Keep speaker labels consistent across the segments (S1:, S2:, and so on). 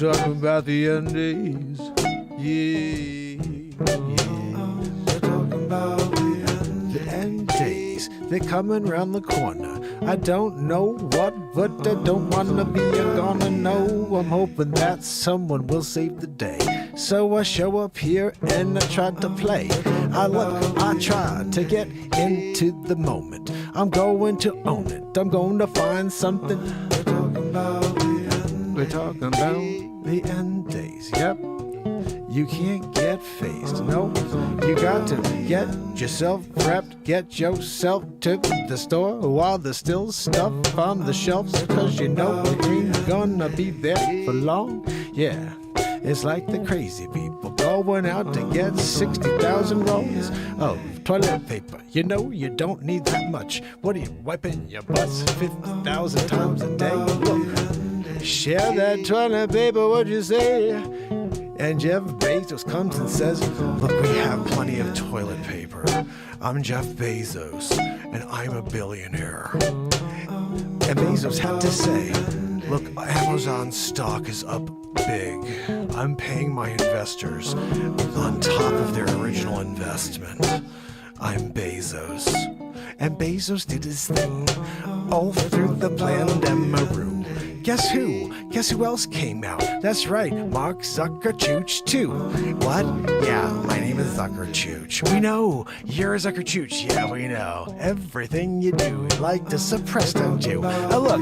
S1: Talking about the end days. Yeah. We're talking about the end days. They're coming round the corner. I don't know what, but I don't wanna be a gonna know. I'm hoping that someone will save the day. So I show up here and I try to play. I try to get into the moment. I'm going to own it. I'm going to find something. We're talking about the end days, yep. You can't get phased, no. You got to get yourself prepped, get yourself to the store while there's still stuff on the shelves, cause you know it ain't gonna be there for long. Yeah, it's like the crazy people going out to get 60,000 rolls of toilet paper. You know you don't need that much. What are you wiping your butts 50,000 times a day? Look, share that toilet paper, what'd you say? And Jeff Bezos comes and says, look, we have plenty of toilet paper. I'm Jeff Bezos, and I'm a billionaire. And Bezos had to say, look, Amazon stock is up big. I'm paying my investors on top of their original investment. I'm Bezos. And Bezos did his thing all through the Blandemaru. Guess who? Guess who else came out? That's right, Mark Zuckerchooch too. What? Yeah, my name is Zuckerchooch. We know, you're Zuckerchooch. Yeah, we know. Everything you do, you like to suppress, don't you? Look,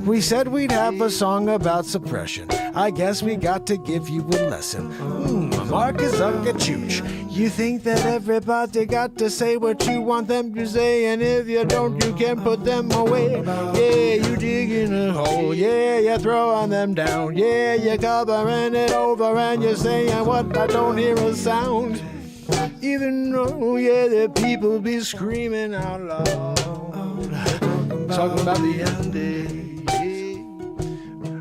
S1: we said we'd have a song about suppression. I guess we got to give you a lesson. Mark Zuckerchooch. You think that everybody got to say what you want them to say, and if you don't, you can put them away. Yeah, you dig in a hole. Yeah, you're throwing them down. Yeah, you're covering it over and you're saying what I don't hear a sound. Even though, yeah, the people be screaming out loud. Talking about the end days.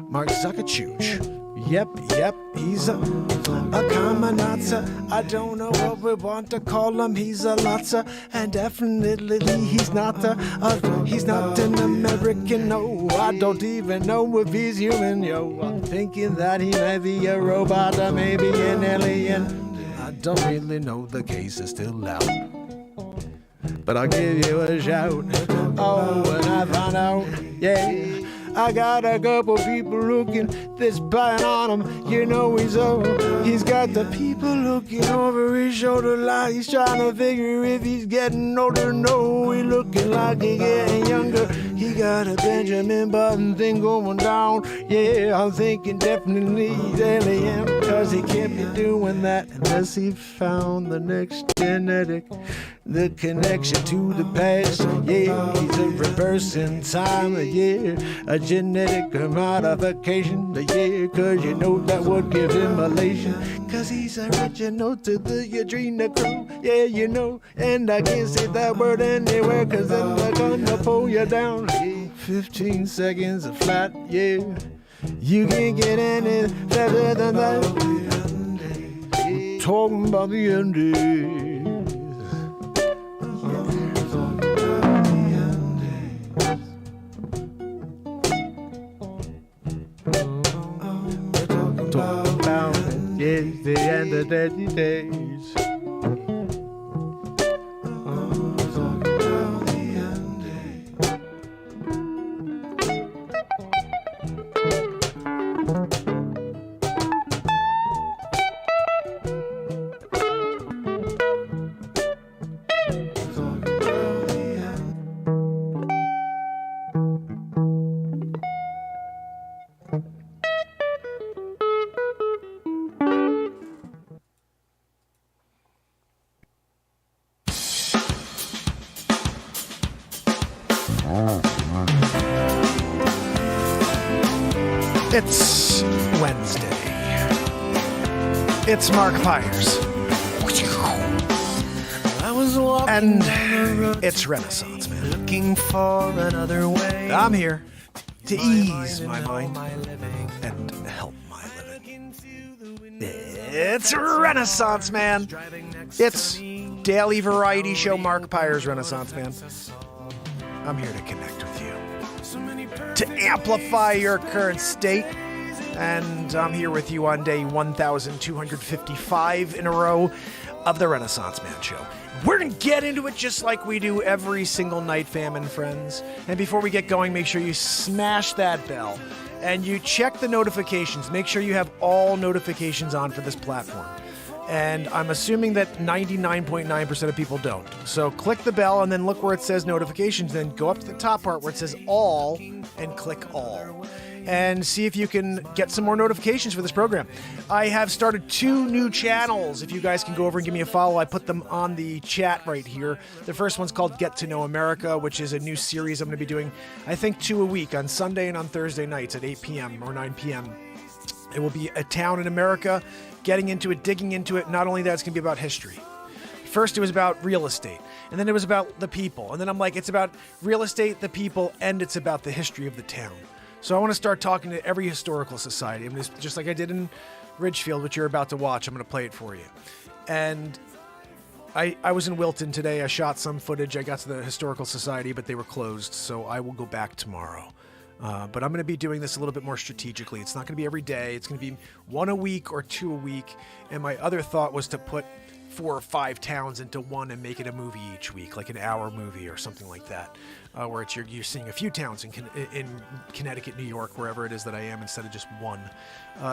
S1: Mark Zuckerchooch. Yep, he's a commonaza. I don't know what we want to call him. He's a lotsa, and definitely he's not an American. No, I don't even know if he's human. Yo, I'm thinking that he may be a robot or maybe an alien. I don't really know. The case is still out, but I'll give you a shout. Oh, when I find out, yeah. I got a couple people looking, that's spying on him. You know he's got the people looking over his shoulder like he's trying to figure if he's getting older. No, he's looking like he's getting younger. He got a Benjamin Button thing going down. Yeah, I'm thinking definitely he's alien, cause he can't be doing that unless he found the next genetic, the connection to the past. Yeah, he's a reverse in time. Yeah, a genetic modification. Yeah, cause you know that would give him elation, cause he's original to the Adrena crew. Yeah, you know, and I can't say that word anywhere, cause then they're gonna pull you down. 15 seconds of flat, yeah. You can't get any better than that. We're talking about the end days. Talking about the end of the days. It's Wednesday. It's Mark Pyers. And it's Renaissance, man.
S2: Looking for another way.
S1: I'm here to ease my mind and help my living. It's Renaissance, man. It's daily variety show Mark Pyers, Renaissance, man. I'm here to connect with you, to amplify your current state. And I'm here with you on day 1,255 in a row of the Renaissance Man Show. We're going to get into it just like we do every single night, fam and friends. And before we get going, make sure you smash that bell and you check the notifications. Make sure you have all notifications on for this platform. And I'm assuming that 99.9% of people don't. So click the bell and then look where it says notifications. Then go up to the top part where it says all and click all. And see if you can get some more notifications for this program. I have started 2 new channels. If you guys can go over and give me a follow, I put them on the chat right here. The first one's called Get to Know America, which is a new series I'm going to be doing, I think, 2 a week on Sunday and on Thursday nights at 8 p.m. or 9 p.m. It will be a town in America, getting into it, digging into it. Not only that, it's going to be about history. First, it was about real estate, and then it was about the people. And then I'm like, it's about real estate, the people, and it's about the history of the town. So I want to start talking to every historical society. I'm just like I did in Ridgefield, which you're about to watch. I'm going to play it for you. And I was in Wilton today. I shot some footage. I got to the historical society, but they were closed. So I will go back tomorrow. But I'm going to be doing this a little bit more strategically. It's not going to be every day. It's going to be 1 a week or 2 a week. And my other thought was to put 4 or 5 towns into one and make it a movie each week, like an hour movie or something like that, where it's you're seeing a few towns in Connecticut, New York, wherever it is that I am, instead of just one.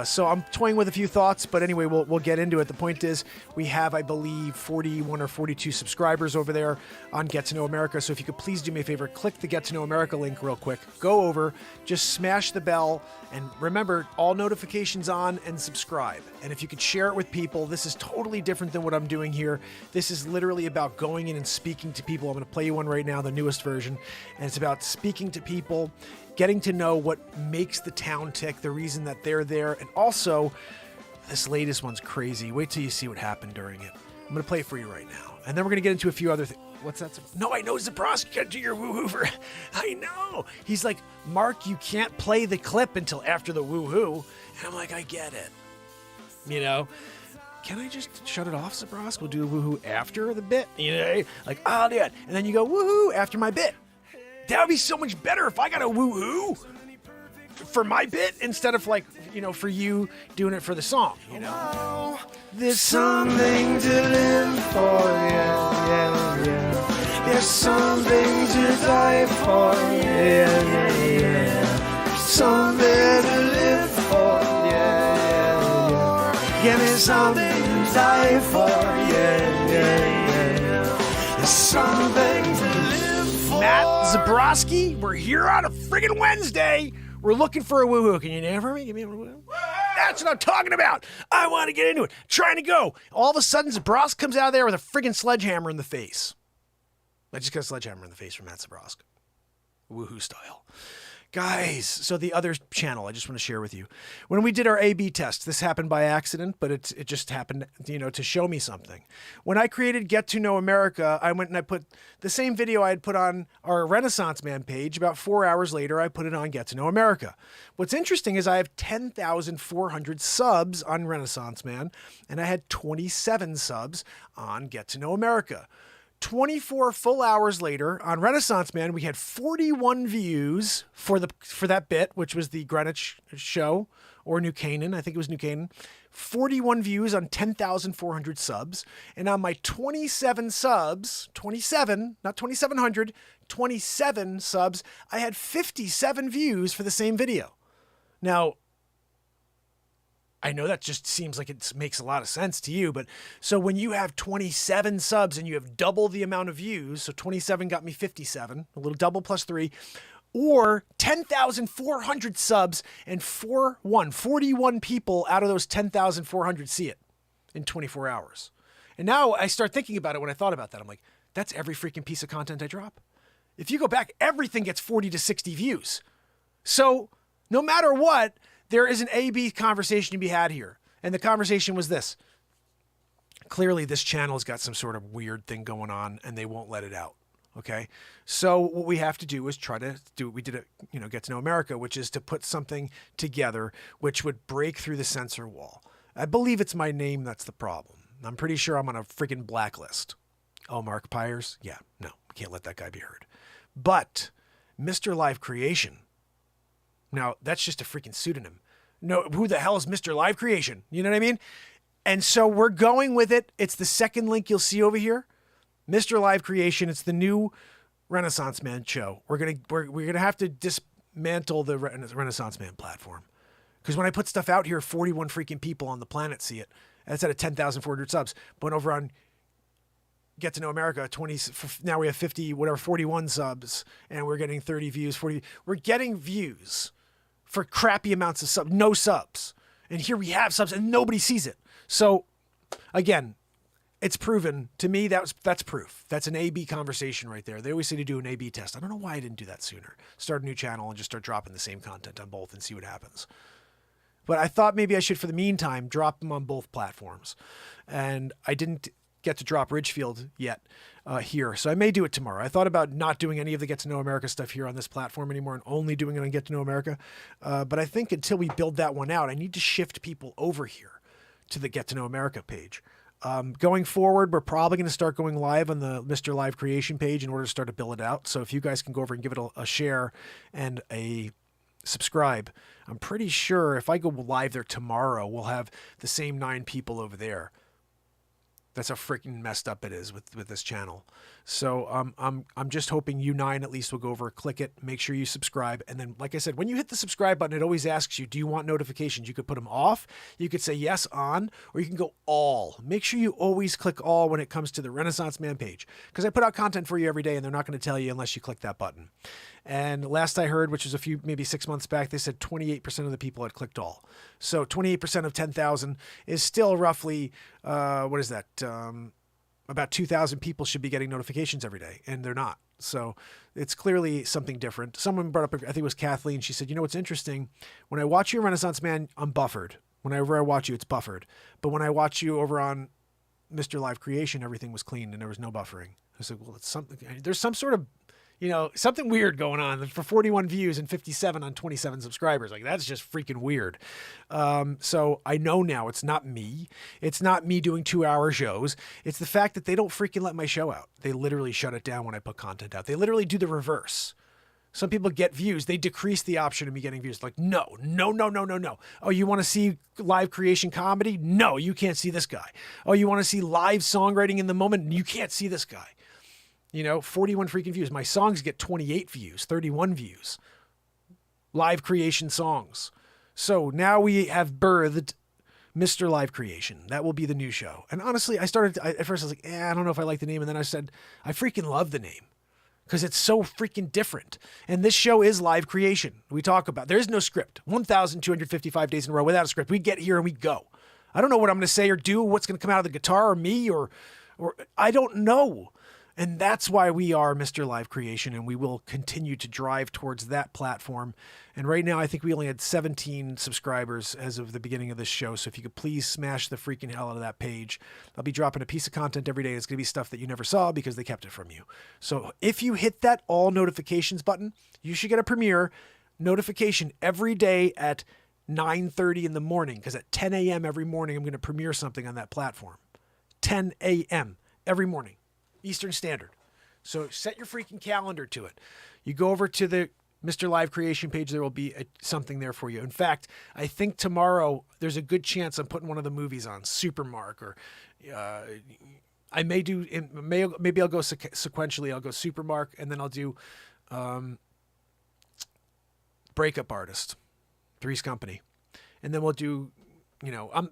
S1: So I'm toying with a few thoughts, but anyway, we'll get into it. The point is, we have, I believe, 41 or 42 subscribers over there on Get to Know America. So if you could please do me a favor, click the Get to Know America link real quick. Go over, just smash the bell, and remember, all notifications on and subscribe. And if you could share it with people, this is totally different than what I'm doing here. This is literally about going in and speaking to people. I'm going to play you one right now, the newest version. And it's about speaking to people, getting to know what makes the town tick, the reason that they're there. And also, this latest one's crazy. Wait till you see what happened during it. I'm going to play it for you right now. And then we're going to get into a few other things. What's that? No, I know Zabroski got to your woohoo for. I know. He's like, Mark, you can't play the clip until after the woohoo. And I'm like, I get it. You know? Can I just shut it off, Zabroski? We'll do a woohoo after the bit. You know? Like, I'll do it. And then you go, woohoo, after my bit. That would be so much better if I got a woohoo for my bit instead of, like, you know, for you doing it for the song, you know? There's something to live for, yeah, yeah, yeah. There's something to die for, yeah, yeah, yeah. Something to live for, yeah, yeah, yeah. Give me something to die for, yeah, yeah, yeah. There's something to live for. Matt Zabroski, we're here on a friggin' Wednesday. We're looking for a woohoo. Can you name for me? Give me a woohoo. That's what I'm talking about. I want to get into it. Trying to go. All of a sudden, Zabroski comes out of there with a friggin' sledgehammer in the face. I just got a sledgehammer in the face from Matt Zabroski. Woohoo style. Guys, so the other channel I just want to share with you. When we did our A/B test, this happened by accident, but it just happened, you know, to show me something. When I created Get to Know America, I went and I put the same video I had put on our Renaissance Man page. About 4 hours later, I put it on Get to Know America. What's interesting is I have 10,400 subs on Renaissance Man, and I had 27 subs on Get to Know America. 24 full hours later on Renaissance Man, we had 41 views for that bit, which was the Greenwich show, or New Canaan. I think it was New Canaan. 41 views on 10,400 subs. And on my 27 subs, 27, not 2,700, 27 subs, I had 57 views for the same video. Now, I know that just seems like it makes a lot of sense to you, but so when you have 27 subs and you have double the amount of views, so 27 got me 57, a little double plus 3, or 10,400 subs and 41 people out of those 10,400 see it in 24 hours. And now I start thinking about it when I thought about that. I'm like, that's every freaking piece of content I drop. If you go back, everything gets 40 to 60 views. So no matter what, there is an A-B conversation to be had here. And the conversation was this. Clearly, this channel has got some sort of weird thing going on, and they won't let it out. Okay, so what we have to do is try to do what we did at, Get to Know America, which is to put something together which would break through the censor wall. I believe it's my name that's the problem. I'm pretty sure I'm on a freaking blacklist. Oh, Mark Pyers? Yeah, no, we can't let that guy be heard. But Mr. Live Creation, now that's just a freaking pseudonym. No, who the hell is Mr. Live Creation? You know what I mean? And so we're going with it. It's the second link you'll see over here. Mr. Live Creation. It's the new Renaissance Man show. We're gonna have to dismantle the Renaissance Man platform, because when I put stuff out here, 41 freaking people on the planet see it. That's at a 10,400 subs. But over on Get to Know America, 20. Now we have 41 subs, and we're getting 30 views. 40. We're getting views for crappy amounts of subs, no subs. And here we have subs, and nobody sees it. So, again. It's proven to me. That's proof. That's an A/B conversation right there. They always say to do an A/B test. I don't know why I didn't do that sooner. Start a new channel and just start dropping the same content on both and see what happens. But I thought maybe I should, for the meantime, drop them on both platforms. And I didn't get to drop Ridgefield yet here. So I may do it tomorrow. I thought about not doing any of the Get to Know America stuff here on this platform anymore and only doing it on Get to Know America. But I think until we build that one out, I need to shift people over here to the Get to Know America page. Going forward, we're probably going to start going live on the Mr. Live Creation page in order to start to build it out. So if you guys can go over and give it a share and a subscribe, I'm pretty sure if I go live there tomorrow, we'll have the same 9 people over there. That's how freaking messed up it is with this channel. So I'm just hoping you 9 at least will go over, click it, make sure you subscribe. And then, like I said, when you hit the subscribe button, it always asks you, do you want notifications? You could put them off. You could say yes, on, or you can go all. Make sure you always click all when it comes to the Renaissance Man page, because I put out content for you every day and they're not going to tell you unless you click that button. And last I heard, which was maybe 6 months back, they said 28% of the people had clicked all. So 28% of 10,000 is still roughly, what is that? About 2,000 people should be getting notifications every day, and they're not. So it's clearly something different. Someone brought up, I think it was Kathleen, she said, what's interesting? When I watch you, Renaissance Man, I'm buffered. Whenever I watch you, it's buffered. But when I watch you over on Mr. Live Creation, everything was clean and there was no buffering. I said, well, it's something, there's some sort of, something weird going on for 41 views and 57 on 27 subscribers. Like, that's just freaking weird. So I know now it's not me. It's not me doing 2-hour shows. It's the fact that they don't freaking let my show out. They literally shut it down when I put content out. They literally do the reverse. Some people get views. They decrease the option of me getting views. Like, no. Oh, you want to see live creation comedy? No, you can't see this guy. Oh, you want to see live songwriting in the moment? You can't see this guy. 41 freaking views. My songs get 28 views, 31 views. Live creation songs. So now we have birthed Mr. Live Creation. That will be the new show. And honestly, at first I was like, I don't know if I like the name. And then I said, I freaking love the name because it's so freaking different. And this show is live creation. We talk about, there is no script. 1,255 days in a row without a script. We get here and we go. I don't know what I'm going to say or do, what's going to come out of the guitar or me or I don't know. And that's why we are Mr. Live Creation, and we will continue to drive towards that platform. And right now, I think we only had 17 subscribers as of the beginning of this show. So if you could please smash the freaking hell out of that page. I'll be dropping a piece of content every day. It's going to be stuff that you never saw because they kept it from you. So if you hit that all notifications button, you should get a premiere notification every day at 9:30 in the morning, because at 10 a.m. every morning, I'm going to premiere something on that platform. 10 a.m. every morning. Eastern Standard. So set your freaking calendar to it. You go over to the Mr. Live Creation page. There will be something there for you. In fact, I think tomorrow there's a good chance I'm putting one of the movies on, Supermark, or I may do, maybe I'll go sequentially. I'll go Supermark, and then I'll do Breakup Artist, Three's Company. And then we'll do,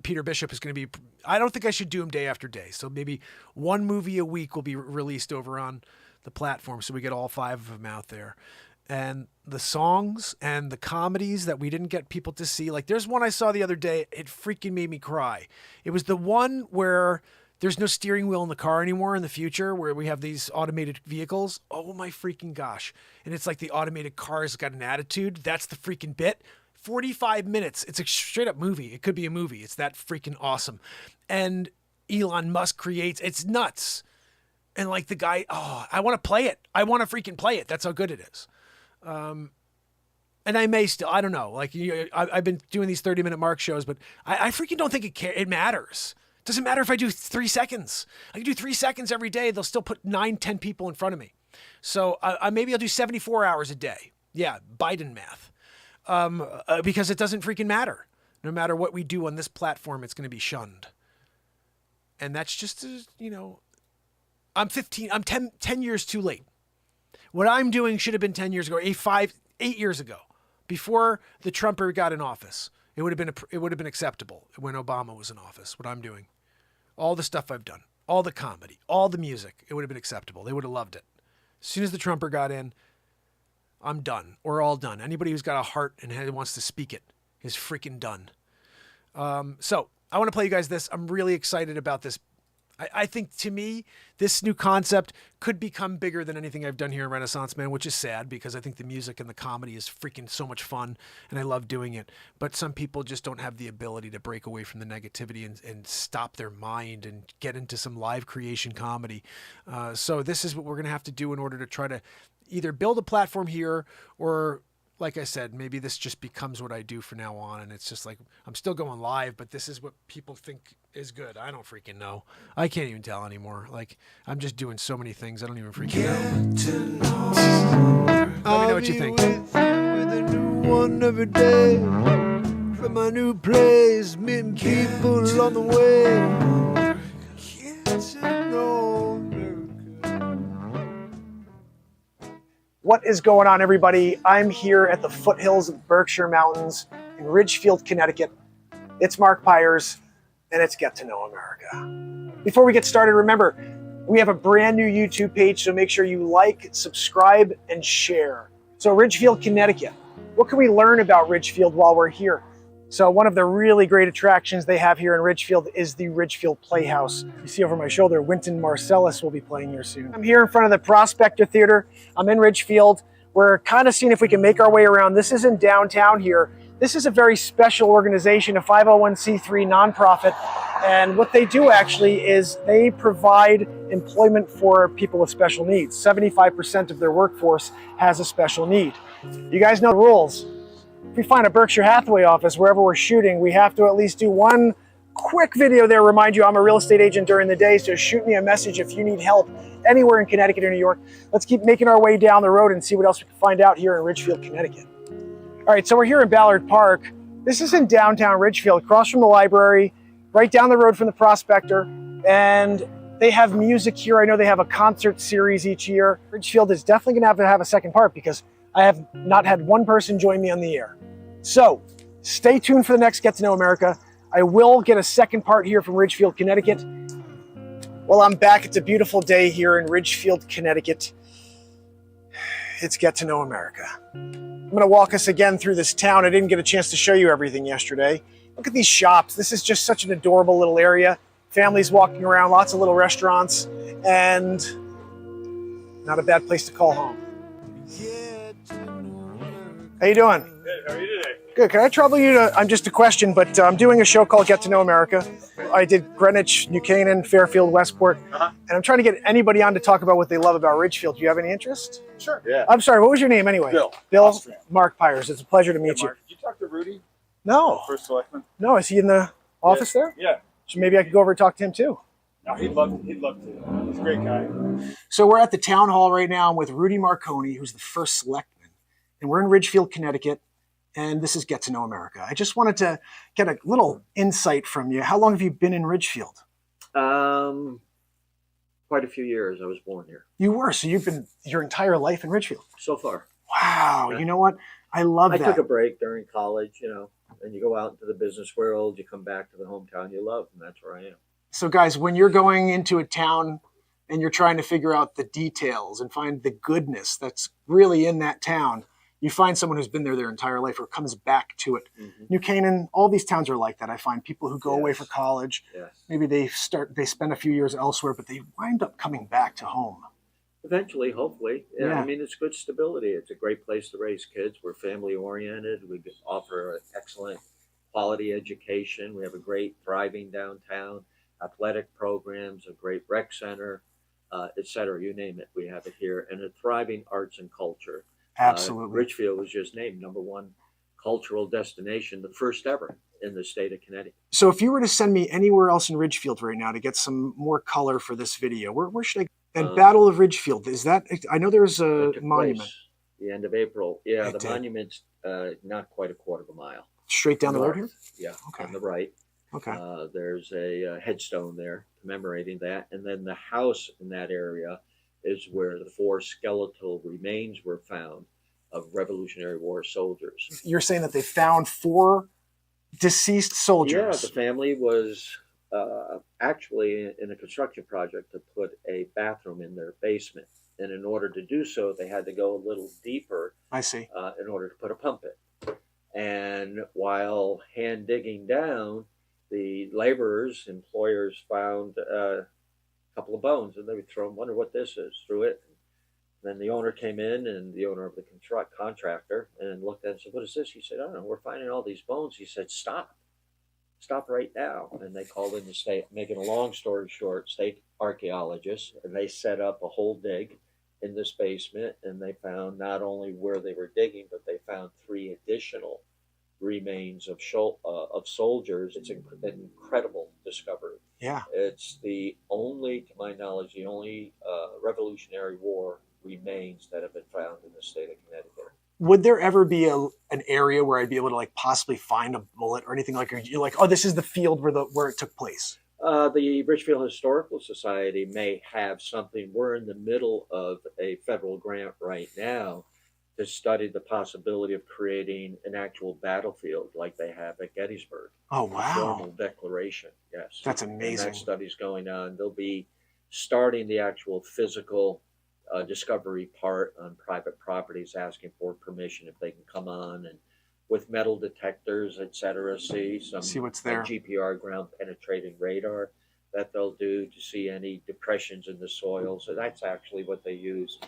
S1: Peter Bishop is going to be, I don't think I should do him day after day. So maybe one movie a week will be released over on the platform. So we get all 5 of them out there. And the songs and the comedies that we didn't get people to see. Like, there's one I saw the other day. It freaking made me cry. It was the one where there's no steering wheel in the car anymore in the future, where we have these automated vehicles. Oh my freaking gosh. And it's like the automated car has got an attitude. That's the freaking bit. 45 minutes. It's a straight up movie. It could be a movie. It's that freaking awesome. And Elon Musk creates, it's nuts. And like the guy, I want to play it. I want to freaking play it. That's how good it is. And I may still, I don't know. Like I've been doing these 30-minute mark shows, but I freaking don't think it matters. It doesn't matter if I do 3 seconds. I can do 3 seconds every day. They'll still put 9, 10 people in front of me. So maybe I'll do 74 hours a day. Yeah, Biden math. Because it doesn't freaking matter. No matter what we do on this platform, it's going to be shunned. And that's just, I'm 10 years too late. What I'm doing should have been 10 years ago, 8 years ago, before the Trumper got in office. It would have been acceptable when Obama was in office, what I'm doing. All the stuff I've done, all the comedy, all the music, it would have been acceptable. They would have loved it. As soon as the Trumper got in, I'm done. We're all done. Anybody who's got a heart and wants to speak it is freaking done. So I want to play you guys this. I'm really excited about this. I think, to me, this new concept could become bigger than anything I've done here in Renaissance Man, which is sad because I think the music and the comedy is freaking so much fun and I love doing it. But some people just don't have the ability to break away from the negativity and stop their mind and get into some live creation comedy. So this is what we're going to have to do in order to try to either build a platform here or, like I said, maybe this just becomes what I do from now on. And it's just like, I'm still going live, but this is what people think is good. I don't freaking know. I can't even tell anymore. Like, I'm just doing so many things. I don't even freaking know. Let me know what you think.
S2: With a new one every day. From my new place, meeting people on the way. Get to know America.
S3: What is going on, everybody? I'm here at the foothills of Berkshire Mountains in Ridgefield, Connecticut. It's Mark Pyers, and it's Get to Know America. Before we get started, remember, we have a brand new YouTube page, so make sure you like, subscribe, and share. So Ridgefield, Connecticut. What can we learn about Ridgefield while we're here? So one of the really great attractions they have here in Ridgefield is the Ridgefield Playhouse. You see over my shoulder, Wynton Marsalis will be playing here soon. I'm here in front of the Prospector Theater. I'm in Ridgefield. We're kind of seeing if we can make our way around. This is in downtown here. This is a very special organization, a 501c3 nonprofit. And what they do actually is they provide employment for people with special needs. 75% of their workforce has a special need. You guys know the rules. If we find a Berkshire Hathaway office wherever we're shooting, we have to at least do one quick video there. Remind you, I'm a real estate agent during the day, so shoot me a message if you need help anywhere in Connecticut or New York. Let's keep making our way down the road and see what else we can find out here in Ridgefield, Connecticut. All right, so we're here in Ballard Park. This is in downtown Ridgefield, across from the library, right down the road from the Prospector. And they have music here. I know they have a concert series each year. Ridgefield is definitely gonna have to have a second part because I have not had one person join me on the air. So stay tuned for the next Get to Know America. I will get a second part here from Ridgefield, Connecticut. Well, I'm back. It's a beautiful day here in Ridgefield, Connecticut. It's Get to Know America. I'm gonna walk us again through this town. I didn't get a chance to show you everything yesterday. Look at these shops. This is just such an adorable little area. Families walking around, lots of little restaurants, and not a bad place to call home. How you doing?
S4: Good. How are you today?
S3: Good. Can I trouble you to, I'm just a question, but I'm doing a show called Get to Know America. I did Greenwich, New Canaan, Fairfield, Westport, and I'm trying to get anybody on to talk about what they love about Ridgefield. Do you have any interest?
S4: Sure. Yeah.
S3: I'm sorry, what was your name anyway?
S4: Bill.
S3: Bill
S4: Austrian.
S3: Mark Pyers. It's a pleasure to meet you.
S4: Mark, did you talk to Rudy?
S3: No.
S4: First selectman?
S3: No, is he in the office there?
S4: Yeah.
S3: So maybe I could go over and talk to him too.
S4: No, he'd love to. He's a great guy.
S3: So we're at the town hall right now. I'm with Rudy Marconi, who's the first selectman, and we're in Ridgefield, Connecticut, and this is Get to Know America. I just wanted to get a little insight from you. How long have you been in Ridgefield?
S5: Quite a few years. I was born here.
S3: You were, so you've been your entire life in Ridgefield.
S5: So far.
S3: Wow, you know what? I love
S5: I
S3: that.
S5: took a break during college, and you go out into the business world, you come back to the hometown you love, and that's where I am.
S3: So guys, when you're going into a town and you're trying to figure out the details and find the goodness that's really in that town, you find someone who's been there their entire life or comes back to it.
S5: Mm-hmm.
S3: New Canaan, all these towns are like that. I find people who go away for college,
S5: Yes.
S3: maybe they spend a few years elsewhere, but they wind up coming back to home.
S5: Eventually, hopefully. Yeah,
S3: Yeah.
S5: I mean, it's good stability. It's a great place to raise kids. We're family oriented. We offer an excellent quality education. We have a great, thriving downtown, athletic programs, a great rec center, et cetera. You name it, we have it here, and a thriving arts and culture.
S3: Absolutely.
S5: Ridgefield was just named #1 cultural destination, the first ever in the state of Connecticut.
S3: So if you were to send me anywhere else in Ridgefield right now to get some more color for this video, where should I go? And Battle of Ridgefield, is that, I know there's a
S5: It took
S3: monument.
S5: place the end of April. Yeah,
S3: It
S5: the
S3: did.
S5: monument's not quite a quarter of a mile.
S3: Straight down the road here?
S5: North. Yeah,
S3: Okay.
S5: on the right.
S3: Okay.
S5: There's a headstone there commemorating that. And then the house in that area is where the 4 skeletal remains were found of Revolutionary War soldiers.
S3: You're saying that they found 4 deceased
S5: Yeah,
S3: soldiers.
S5: the family was actually in a construction project to put a bathroom in their basement. And in order to do so, they had to go a little deeper
S3: I see.
S5: in order to put a pump in. And while hand digging down, the laborers, employers found a couple of bones, and they would throw them, wonder what this is, threw it. Then the owner came in, and the owner of the contractor, and looked at it and said, "What is this?" He said, "I don't know, we're finding all these bones." He said, "Stop right now." And they called in the state, making a long story short, state archaeologists, and they set up a whole dig in this basement, and they found not only where they were digging, but they found 3 additional remains of soldiers. It's an incredible discovery.
S3: Yeah.
S5: It's the only, to my knowledge, the only Revolutionary War remains that have been found in the state of Connecticut.
S3: Would there ever be an area where I'd be able to like possibly find a bullet or anything like? Or you're like, oh, this is the field where it took place.
S5: The Richfield Historical Society may have something. We're in the middle of a federal grant right now to study the possibility of creating an actual battlefield like they have at Gettysburg.
S3: Oh
S5: A
S3: wow,
S5: formal declaration, yes.
S3: that's
S5: And
S3: amazing.
S5: that study's going on. They'll be starting the actual physical discovery part on private properties, asking for permission if they can come on, and with metal detectors, et cetera, see
S3: what's there.
S5: GPR, ground penetrating radar, that they'll do to see any depressions in the soil. So that's actually what they use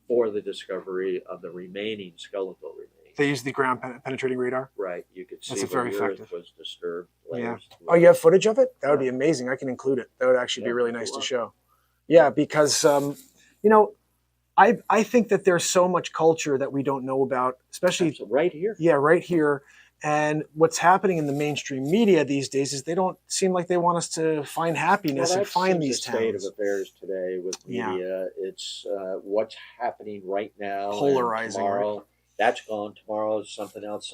S5: for the discovery of the remaining skeletal remains.
S3: They use the ground penetrating radar.
S5: Right, you could see
S3: That's
S5: where
S3: very
S5: the earth
S3: effective.
S5: was disturbed.
S3: Yeah.
S5: Layers.
S3: Oh, you have footage of it? That would be amazing. I can include it. That would actually be
S5: Yeah,
S3: really
S5: if you
S3: nice to
S5: want.
S3: show. Yeah, because you know, I think that there's so much culture that we don't know about, especially
S5: So right here.
S3: yeah, right here. And what's happening in the mainstream media these days is they don't seem like they want us to find happiness and
S5: that
S3: find
S5: seems
S3: these
S5: the state
S3: towns.
S5: of affairs today with
S3: Yeah.
S5: media. It's what's happening right now. and
S3: Polarizing,
S5: Tomorrow, that's gone. Tomorrow is something else,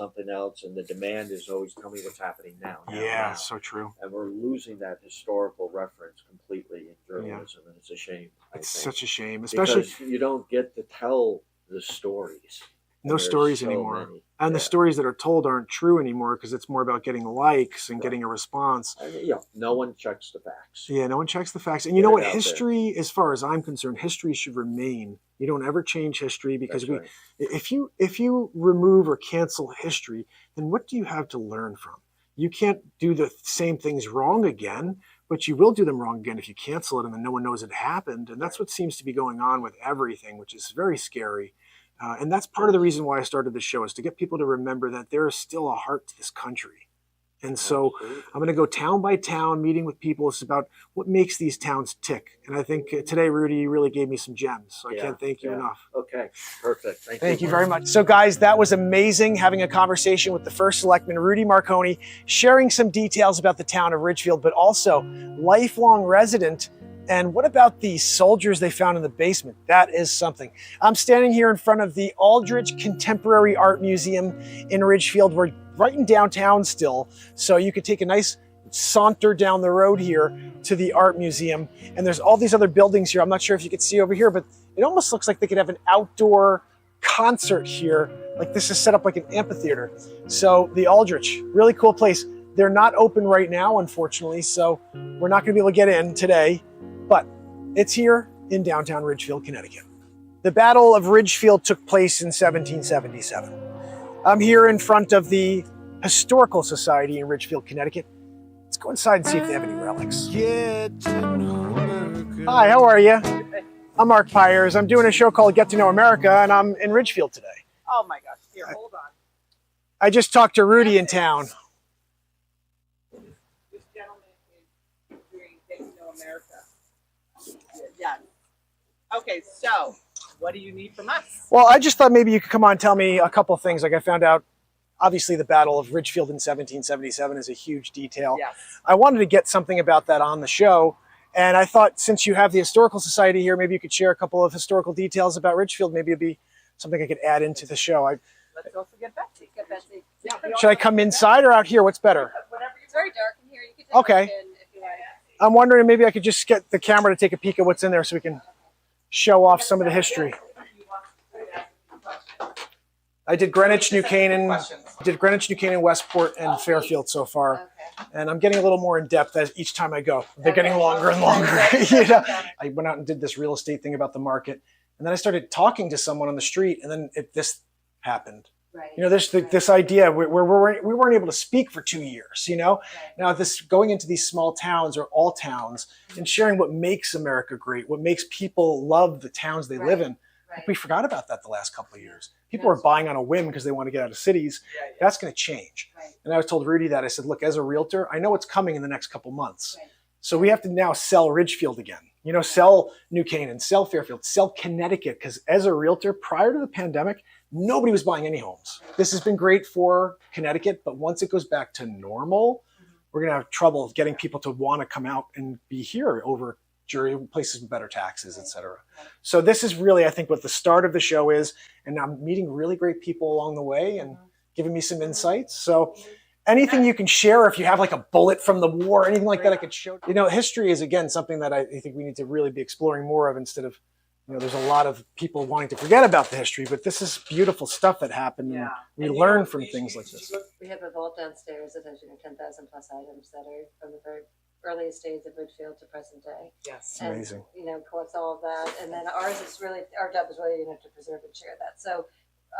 S5: and the demand is always tell me what's happening now.
S3: Yeah,
S5: now.
S3: so true.
S5: And we're losing that historical reference completely in journalism, and it's a shame.
S3: It's
S5: I think.
S3: such a shame, especially
S5: because you don't get to tell the stories.
S3: no
S5: There's
S3: stories
S5: so
S3: anymore.
S5: many.
S3: And the
S5: Yeah.
S3: stories that are told aren't true anymore because it's more about getting likes and getting a response.
S5: I mean, no one checks the facts.
S3: Yeah, no one checks the facts. And you
S5: Get
S3: know
S5: it
S3: what?
S5: out there.
S3: History, as far as I'm concerned, history should remain. You don't ever change history because
S5: That's right.
S3: if you remove or cancel history, then what do you have to learn from? You can't do the same things wrong again, but you will do them wrong again if you cancel it and then no one knows it happened. And that's what seems to be going on with everything, which is very scary. And that's part of the reason why I started the show, is to get people to remember that there is still a heart to this country. And so
S5: Absolutely.
S3: I'm going to go town by town, meeting with people. It's about what makes these towns tick. And I think today, Rudy, you really gave me some gems. So I
S5: Yeah,
S3: can't thank you
S5: yeah.
S3: enough.
S5: Okay, perfect.
S3: Thank you very much. So guys, that was amazing, having a conversation with the first selectman, Rudy Marconi, sharing some details about the town of Ridgefield, but also lifelong resident. And what about the soldiers they found in the basement? That is something. I'm standing here in front of the Aldrich Contemporary Art Museum in Ridgefield. We're right in downtown still, so you could take a nice saunter down the road here to the art museum. And there's all these other buildings here. I'm not sure if you could see over here, but it almost looks like they could have an outdoor concert here. Like this is set up like an amphitheater. So the Aldrich, really cool place. They're not open right now, unfortunately, so we're not gonna be able to get in today, but it's here in downtown Ridgefield, Connecticut. The Battle of Ridgefield took place in 1777. I'm here in front of the Historical Society in Ridgefield, Connecticut. Let's go inside and see if they have any relics.
S2: Get to know America.
S3: Hi, how are you? I'm Mark Pyers. I'm doing a show called Get to Know America, and I'm in Ridgefield today.
S6: Oh my gosh. Here, hold on.
S3: I just talked to Rudy in town.
S6: This gentleman is doing Get to Know America. Yeah. Okay, so what do you need from us?
S3: Well, I just thought maybe you could come on and tell me a couple things. Like I found out, obviously, the Battle of Ridgefield in 1777 is a huge detail.
S6: Yes.
S3: I wanted to get something about that on the show. And I thought since you have the Historical Society here, maybe you could share a couple of historical details about Ridgefield. Maybe it'd be something I could add into the show.
S6: Let's also get Betsy. Get Betsy. Yeah,
S3: Should I come inside or out here? What's better?
S6: Whatever
S7: It's very dark in here. You can take
S3: Okay.
S7: a look in if you like.
S3: I'm wondering maybe I could just get the camera to take a peek at what's in there so we can show off some of the history. I did Greenwich, New Canaan, Westport, and Fairfield so far.
S7: Okay.
S3: And I'm getting a little more in depth as each time I go. They're getting longer and longer. You know? I went out and did this real estate thing about the market, and then I started talking to someone on the street, and then this happened.
S7: Right.
S3: You know, there's this idea where we weren't able to speak for 2 years. You know, now this going into these small towns or all towns and sharing what makes America great, what makes people love the towns they live in.
S7: Right.
S3: We forgot about that the last couple of years. People are buying on a whim because they want to get out of cities. That's going to change.
S7: Right.
S3: And I was told Rudy that. I said, look, as a realtor, I know what's coming in the next couple months.
S7: Right.
S3: So we have to now sell Ridgefield again. You know, sell New Canaan, sell Fairfield, sell Connecticut. Because as a realtor, prior to the pandemic, nobody was buying any homes. This has been great for Connecticut, but once it goes back to normal, we're going to have trouble getting people to want to come out and be here over places with better taxes, et cetera. So this is really, I think, what the start of the show is. And I'm meeting really great people along the way and giving me some insights. So anything you can share, if you have like a bullet from the war, anything like that I could show. You know, history is, again, something that I think we need to really be exploring more of instead of, you know, there's a lot of people wanting to forget about the history, but this is beautiful stuff that happened. And we learn from things like this.
S7: We have a vault downstairs that has 10,000 plus items that are from the very earliest days of Ridgefield to present day.
S6: Yes.
S7: And,
S3: Amazing.
S7: you know, collects all of that. And then our job is really, to preserve and share that. So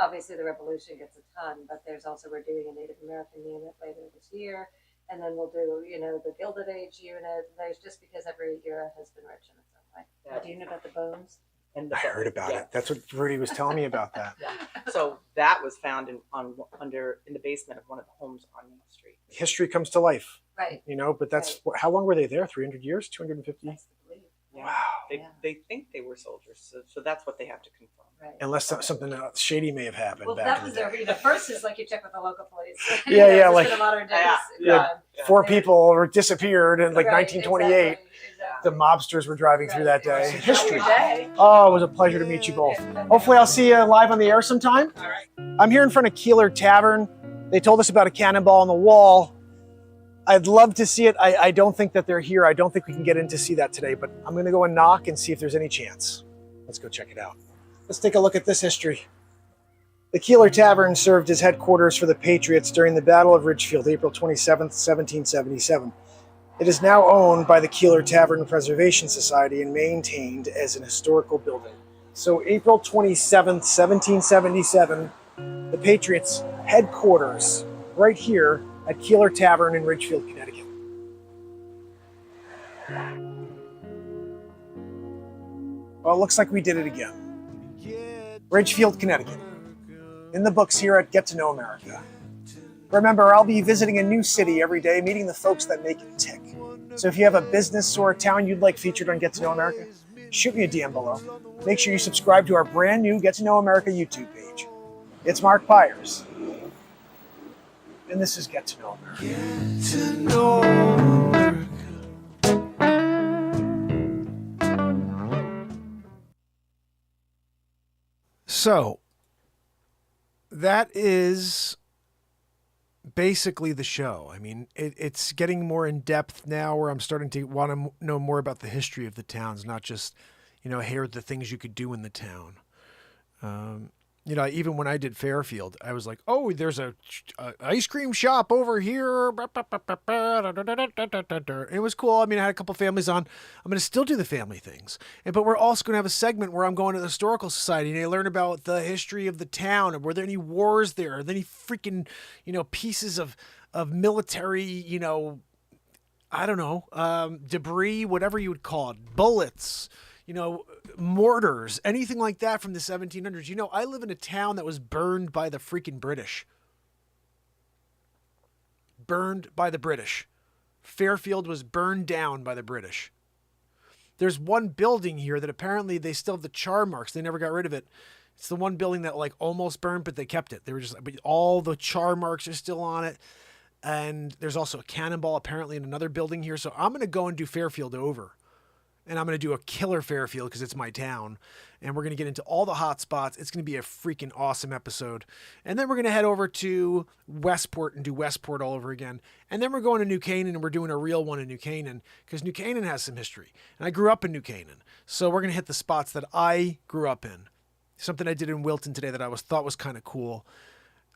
S7: obviously the Revolution gets a ton, but we're doing a Native American unit later this year. And then we'll do, you know, the Gilded Age unit. There's just because every era has been rich in its own way.
S6: Yeah.
S7: Do you know about the bones?
S6: And
S3: I heard about it. That's what Rudy was telling me about that.
S6: So that was found in the basement of one of the homes on Main Street.
S3: History comes to life,
S7: Right.
S3: you know, but that's, how long were they there? 300 years? 250?
S7: That's the belief.
S6: Yeah.
S3: Wow.
S6: They think they were soldiers, so that's what they have to confirm.
S7: Right.
S3: Unless something shady may have happened
S7: Well,
S3: back
S7: that
S3: in
S7: was
S3: the day.
S7: the first is like you check with the local police.
S3: Yeah, yeah,
S7: just
S3: like-
S7: in the modern days.
S6: Yeah.
S3: Four people were disappeared in like
S7: Right,
S3: 1928.
S7: exactly.
S3: The mobsters were driving through that day. History.
S7: Day.
S3: Oh, it was a pleasure to meet you both. Hopefully I'll see you live on the air sometime.
S6: All right.
S3: I'm here in front of Keeler Tavern. They told us about a cannonball on the wall. I'd love to see it. I don't think that they're here. I don't think we can get in to see that today, but I'm gonna go and knock and see if there's any chance. Let's go check it out. Let's take a look at this history. The Keeler Tavern served as headquarters for the Patriots during the Battle of Ridgefield, April 27th, 1777. It is now owned by the Keeler Tavern Preservation Society and maintained as an historical building. So April 27th, 1777, the Patriots headquarters right here at Keeler Tavern in Ridgefield, Connecticut. Well, it looks like we did it again. Ridgefield, Connecticut. In the books here at Get to Know America. Remember, I'll be visiting a new city every day, meeting the folks that make it tick. So if you have a business or a town you'd like featured on Get to Know America, shoot me a DM below. Make sure you subscribe to our brand new Get to Know America YouTube page. It's Mark Pyers. And this is Get to Know America.
S2: Get to know America.
S1: So, that is basically the show. I mean, it's getting more in depth now where I'm starting to want to know more about the history of the towns, not just, you know, here are the things you could do in the town. You know, even when I did Fairfield, I was like, oh, there's a ice cream shop over here. It was cool. I mean, I had a couple families on. I'm going to still do the family things. But we're also going to have a segment where I'm going to the Historical Society and I learn about the history of the town. And were there any wars there? Are there any freaking, you know, pieces of military, you know, I don't know, debris, whatever you would call it, bullets, mortars, anything like that from the 1700s. I live in a town that was burned by the freaking British. Burned by the British. Fairfield was burned down by the British. There's one building here that apparently they still have the char marks. They never got rid of it. It's the one building that like almost burned, but they kept it. They were just, but all the char marks are still on it. And there's also a cannonball apparently in another building here. So I'm going to go and do Fairfield over. And I'm going to do a killer Fairfield because it's my town. And we're going to get into all the hot spots. It's going to be a freaking awesome episode. And then we're going to head over to Westport and do Westport all over again. And then we're going to New Canaan and we're doing a real one in New Canaan because New Canaan has some history. And I grew up in New Canaan. So we're going to hit the spots that I grew up in. Something I did in Wilton today that I thought was kind of cool.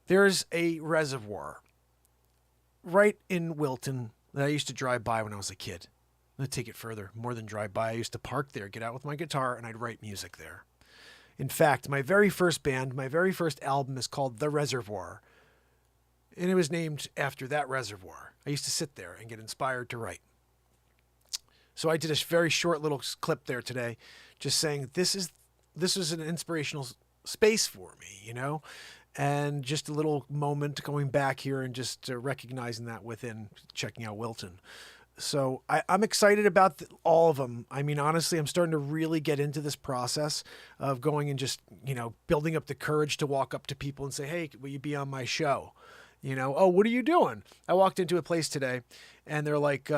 S1: There's a reservoir right in Wilton that I used to drive by when I was a kid. I'm going to take it further, more than drive by. I used to park there, get out with my guitar, and I'd write music there. In fact, my very first band, my very first album is called The Reservoir. And it was named after that reservoir. I used to sit there and get inspired to write. So I did a very short little clip there today, just saying this was an inspirational space for me, and just a little moment going back here and just recognizing that within checking out Wilton. So I'm excited about all of them. I mean, honestly, I'm starting to really get into this process of going and just, building up the courage to walk up to people and say, hey, will you be on my show? Oh, what are you doing? I walked into a place today and they're like,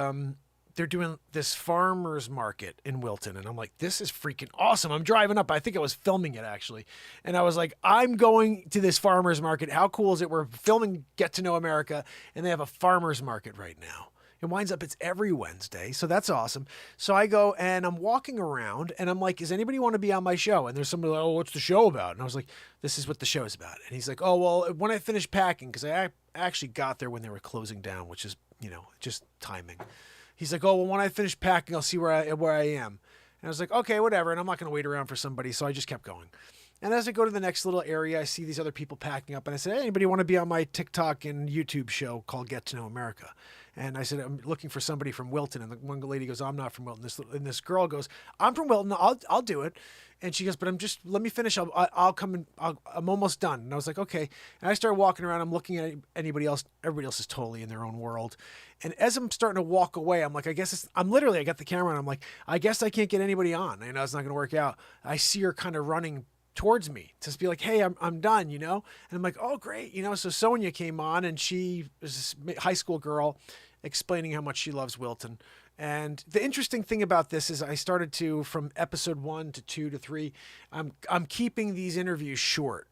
S1: they're doing this farmer's market in Wilton. And I'm like, this is freaking awesome. I'm driving up. I think I was filming it actually. And I was like, I'm going to this farmer's market. How cool is it? We're filming Get to Know America and they have a farmer's market right now. It winds up, it's every Wednesday. So that's awesome. So I go and I'm walking around and I'm like, does anybody want to be on my show? And there's somebody like, oh, what's the show about? And I was like, this is what the show is about. And he's like, oh, well, when I finish packing, because I actually got there when they were closing down, which is, just timing. He's like, oh, well, when I finish packing, I'll see where I am. And I was like, okay, whatever. And I'm not going to wait around for somebody. So I just kept going. And as I go to the next little area, I see these other people packing up. And I said, hey, anybody want to be on my TikTok and YouTube show called Get to Know America? And I said, I'm looking for somebody from Wilton. And the one lady goes, I'm not from Wilton. And this girl goes, I'm from Wilton. I'll do it. And she goes, but let me finish. I'll come and I'm almost done. And I was like, okay. And I started walking around. I'm looking at anybody else. Everybody else is totally in their own world. And as I'm starting to walk away, I'm like, I got the camera and I'm like, I guess I can't get anybody on. It's not going to work out. I see her kind of running towards me to be like, hey, I'm done, And I'm like, oh, great. So Sonia came on and she was a high school girl explaining how much she loves Wilton. And the interesting thing about this is I started to, from episode 1 to 2 to 3, I'm keeping these interviews short,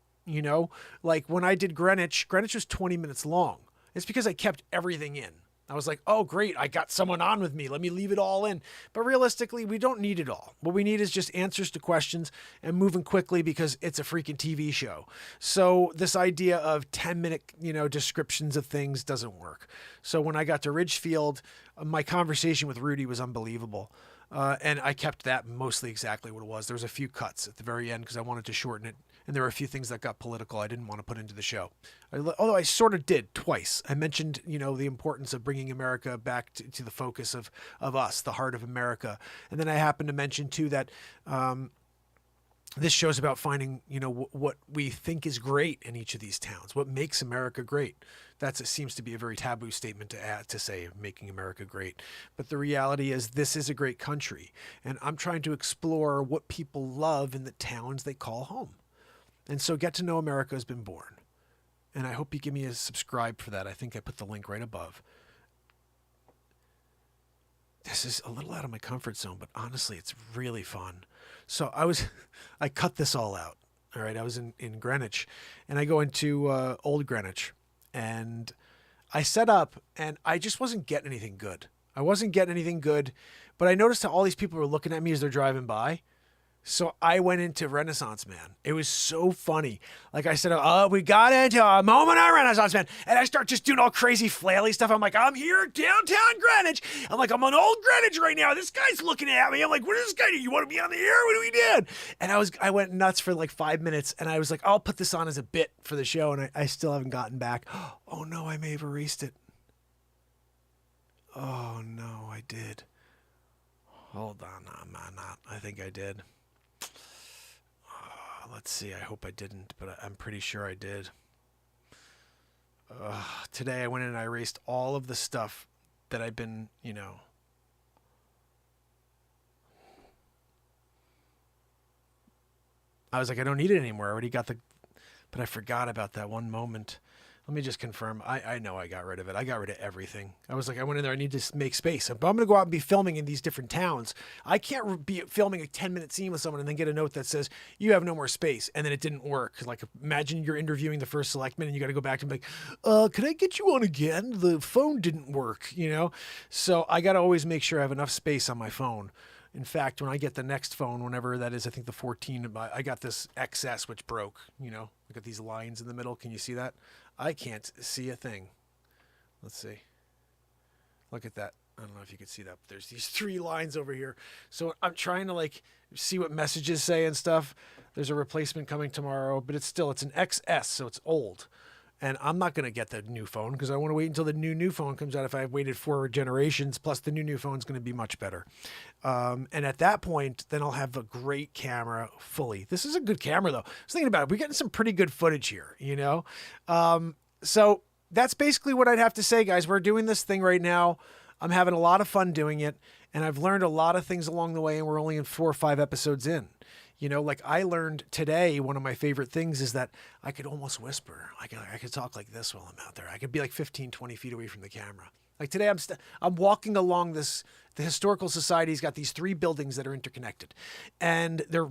S1: like when I did Greenwich was 20 minutes long. It's because I kept everything in. I was like, oh, great, I got someone on with me. Let me leave it all in. But realistically, we don't need it all. What we need is just answers to questions and moving quickly because it's a freaking TV show. So this idea of 10-minute, descriptions of things doesn't work. So when I got to Ridgefield, my conversation with Rudy was unbelievable. And I kept that mostly exactly what it was. There was a few cuts at the very end because I wanted to shorten it. And there were a few things that got political I didn't want to put into the show. Although I sort of did twice. I mentioned, the importance of bringing America back to the focus of us, the heart of America. And then I happened to mention, too, that this show's about finding, what we think is great in each of these towns, what makes America great. It seems to be a very taboo statement to say, making America great. But the reality is this is a great country. And I'm trying to explore what people love in the towns they call home. And so Get to Know America has been born. And I hope you give me a subscribe for that. I think I put the link right above. This is a little out of my comfort zone, but honestly, it's really fun. So I cut this all out. All right. I was in Greenwich and I go into Old Greenwich and I set up and I just wasn't getting anything good. But I noticed how all these people were looking at me as they're driving by. So I went into Renaissance Man. It was so funny. Like I said, we got into a moment on Renaissance Man. And I start just doing all crazy flaily stuff. I'm like, I'm here downtown Greenwich. I'm like, I'm on Old Greenwich right now. This guy's looking at me. I'm like, what is this guy do? You want to be on the air? What do we do? And I went nuts for like 5 minutes. And I was like, I'll put this on as a bit for the show. And I still haven't gotten back. Oh no, I may have erased it. Oh no, I did. Hold on, I'm not. I think I did. Let's see. I hope I didn't, but I'm pretty sure I did. Today I went in and I erased all of the stuff that I've been, I was like, I don't need it anymore. I already got but I forgot about that one moment. Let me just confirm. I know I got rid of it. I got rid of everything. I was like, I went in there. I need to make space. But I'm going to go out and be filming in these different towns. I can't be filming a 10-minute scene with someone and then get a note that says, you have no more space. And then it didn't work. Like, imagine you're interviewing the first selectman and you got to go back to them like, could I get you on again? The phone didn't work, So I got to always make sure I have enough space on my phone. In fact, when I get the next phone, whenever that is, I think the 14, I got this XS, which broke, I got these lines in the middle. Can you see that? I can't see a thing. Let's see. Look at that. I don't know if you can see that. But there's these 3 lines over here. So I'm trying to see what messages say and stuff. There's a replacement coming tomorrow, but it's an XS, so it's old. And I'm not going to get the new phone because I want to wait until the new phone comes out. If I've waited 4 generations, plus the new phone is going to be much better. And at that point, then I'll have a great camera fully. This is a good camera, though. I was thinking about it. We're getting some pretty good footage here, So that's basically what I'd have to say, guys. We're doing this thing right now. I'm having a lot of fun doing it. And I've learned a lot of things along the way. And we're only in 4 or 5 episodes in. Like I learned today, one of my favorite things is that I could almost whisper. I could talk like this while I'm out there. I could be like 15, 20 feet away from the camera. Like today, I'm walking along the Historical Society's got these 3 buildings that are interconnected. And they're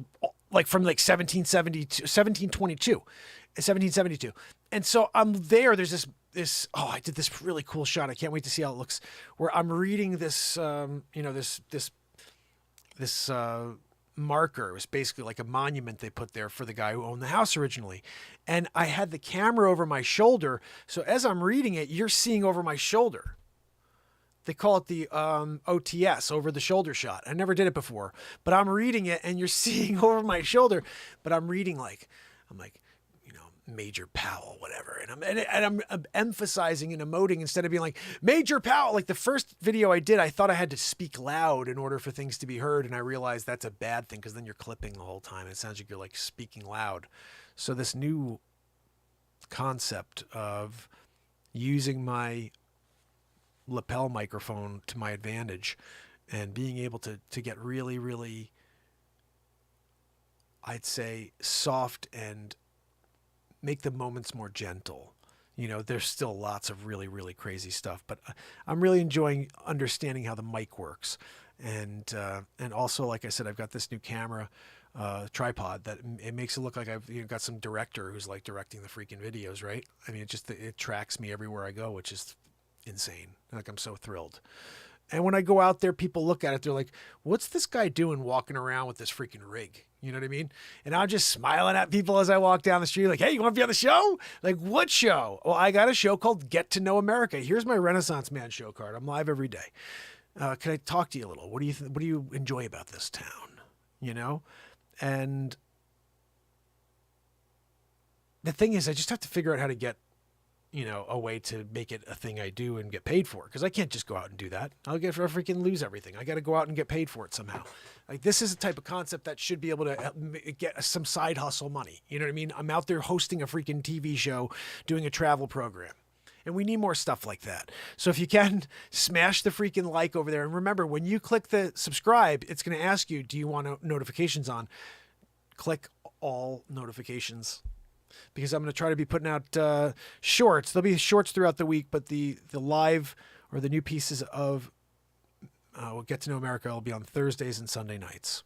S1: like from like 1772. And so I'm there. There's I did this really cool shot. I can't wait to see how it looks, where I'm reading this, this marker. It was basically like a monument they put there for the guy who owned the house originally. And I had the camera over my shoulder. So as I'm reading it, you're seeing over my shoulder. They call it the OTS, over the shoulder shot. I never did it before, but I'm reading it and you're seeing over my shoulder, but I'm reading I'm like, Major Powell, whatever. And I'm emphasizing and emoting instead of being like, Major Powell. Like the first video I did, I thought I had to speak loud in order for things to be heard. And I realized that's a bad thing because then you're clipping the whole time. It sounds like you're like speaking loud. So this new concept of using my lapel microphone to my advantage and being able to get really, really, I'd say, soft and make the moments more gentle. There's still lots of really, really crazy stuff, but I'm really enjoying understanding how the mic works. And also, like I said, I've got this new camera tripod that it makes it look like I've got some director who's like directing the freaking videos, right? I mean, it tracks me everywhere I go, which is insane. Like I'm so thrilled. And when I go out there, people look at it, they're like, what's this guy doing walking around with this freaking rig? You know what I mean? And I'm just smiling at people as I walk down the street like, hey, you want to be on the show? Like, what show? Well, I got a show called Get to Know America. Here's my Renaissance Man show card. I'm live every day. Can I talk to you a little? What do you enjoy about this town? And the thing is, I just have to figure out how to get a way to make it a thing I do and get paid for it. Because I can't just go out and do that. I'll freaking lose everything. I got to go out and get paid for it somehow. Like this is a type of concept that should be able to get some side hustle money. You know what I mean? I'm out there hosting a freaking TV show, doing a travel program. And we need more stuff like that. So if you can, smash the freaking like over there. And remember, when you click the subscribe, it's going to ask you, do you want notifications on? Click all notifications. Because I'm going to try to be putting out shorts. There'll be shorts throughout the week, but the live or the new pieces of we'll Get to Know America will be on Thursdays and Sunday nights.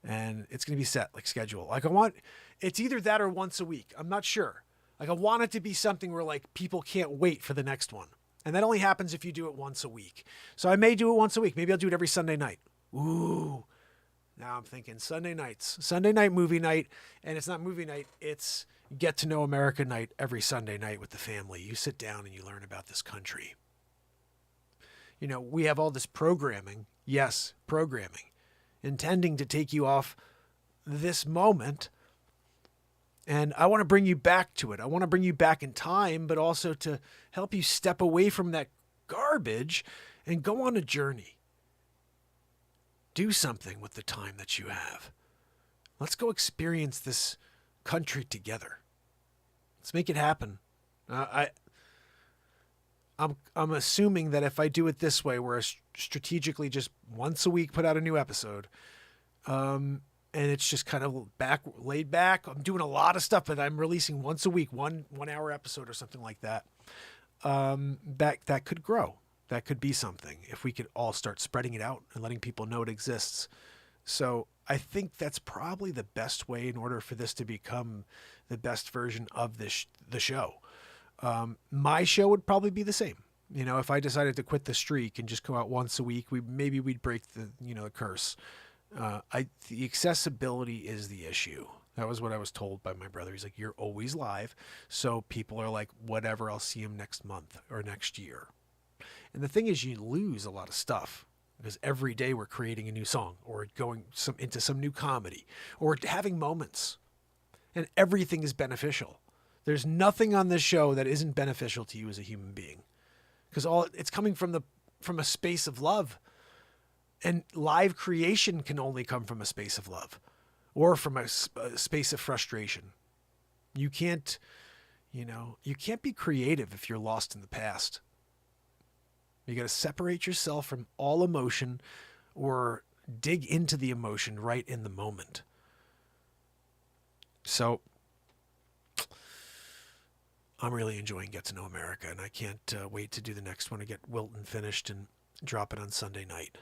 S1: And it's going to be set, like schedule. Like it's either that or once a week. I'm not sure. Like I want it to be something where like people can't wait for the next one. And that only happens if you do it once a week. So I may do it once a week. Maybe I'll do it every Sunday night. Ooh. Now I'm thinking Sunday nights. Sunday night movie night. And it's not movie night. It's Get to Know America night every Sunday night with the family. You sit down and you learn about this country. We have all this programming. Yes, programming. Intending to take you off this moment. And I want to bring you back to it. I want to bring you back in time, but also to help you step away from that garbage and go on a journey. Do something with the time that you have. Let's go experience this country together. Let's make it happen. I'm assuming that if I do it this way, where I strategically just once a week put out a new episode, and it's just kind of laid back. I'm doing a lot of stuff, but I'm releasing once a week, one hour episode or something like that. That could grow. That could be something if we could all start spreading it out and letting people know it exists. So I think that's probably the best way in order for this to become the best version of the show. My show would probably be the same. You know, if I decided to quit the streak and just go out once a week, we'd break the curse. The accessibility is the issue. That was what I was told by my brother. He's like, you're always live. So people are like, whatever, I'll see him next month or next year. And the thing is, you lose a lot of stuff because every day we're creating a new song or going into some new comedy or having moments, and everything is beneficial. There's nothing on this show that isn't beneficial to you as a human being, because it's coming from a space of love, and live creation can only come from a space of love or from a space of frustration. You can't be creative if you're lost in the past. You got to separate yourself from all emotion or dig into the emotion right in the moment. So I'm really enjoying Get to Know America, and I can't wait to do the next one to get Wilton finished and drop it on Sunday night.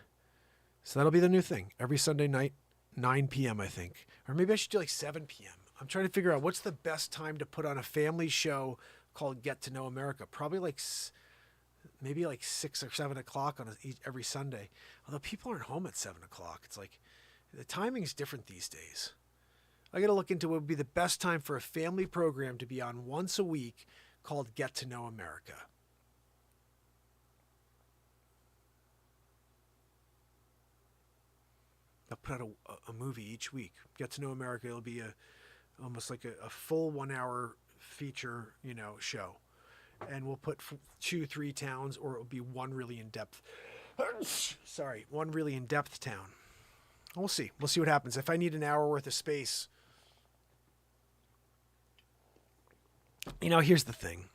S1: So that'll be the new thing. Every Sunday night, 9 p.m., I think. Or maybe I should do like 7 p.m. I'm trying to figure out what's the best time to put on a family show called Get to Know America. Probably maybe like 6 or 7 o'clock on every Sunday. Although people aren't home at 7 o'clock. It's like the timing is different these days. I got to look into what would be the best time for a family program to be on once a week called Get to Know America. I'll put out a movie each week. Get to Know America. It'll be almost like a full 1 hour feature, show. And we'll put 2-3 towns, or it'll be one really in-depth town. We'll see. We'll see what happens. If I need an hour worth of space, here's the thing.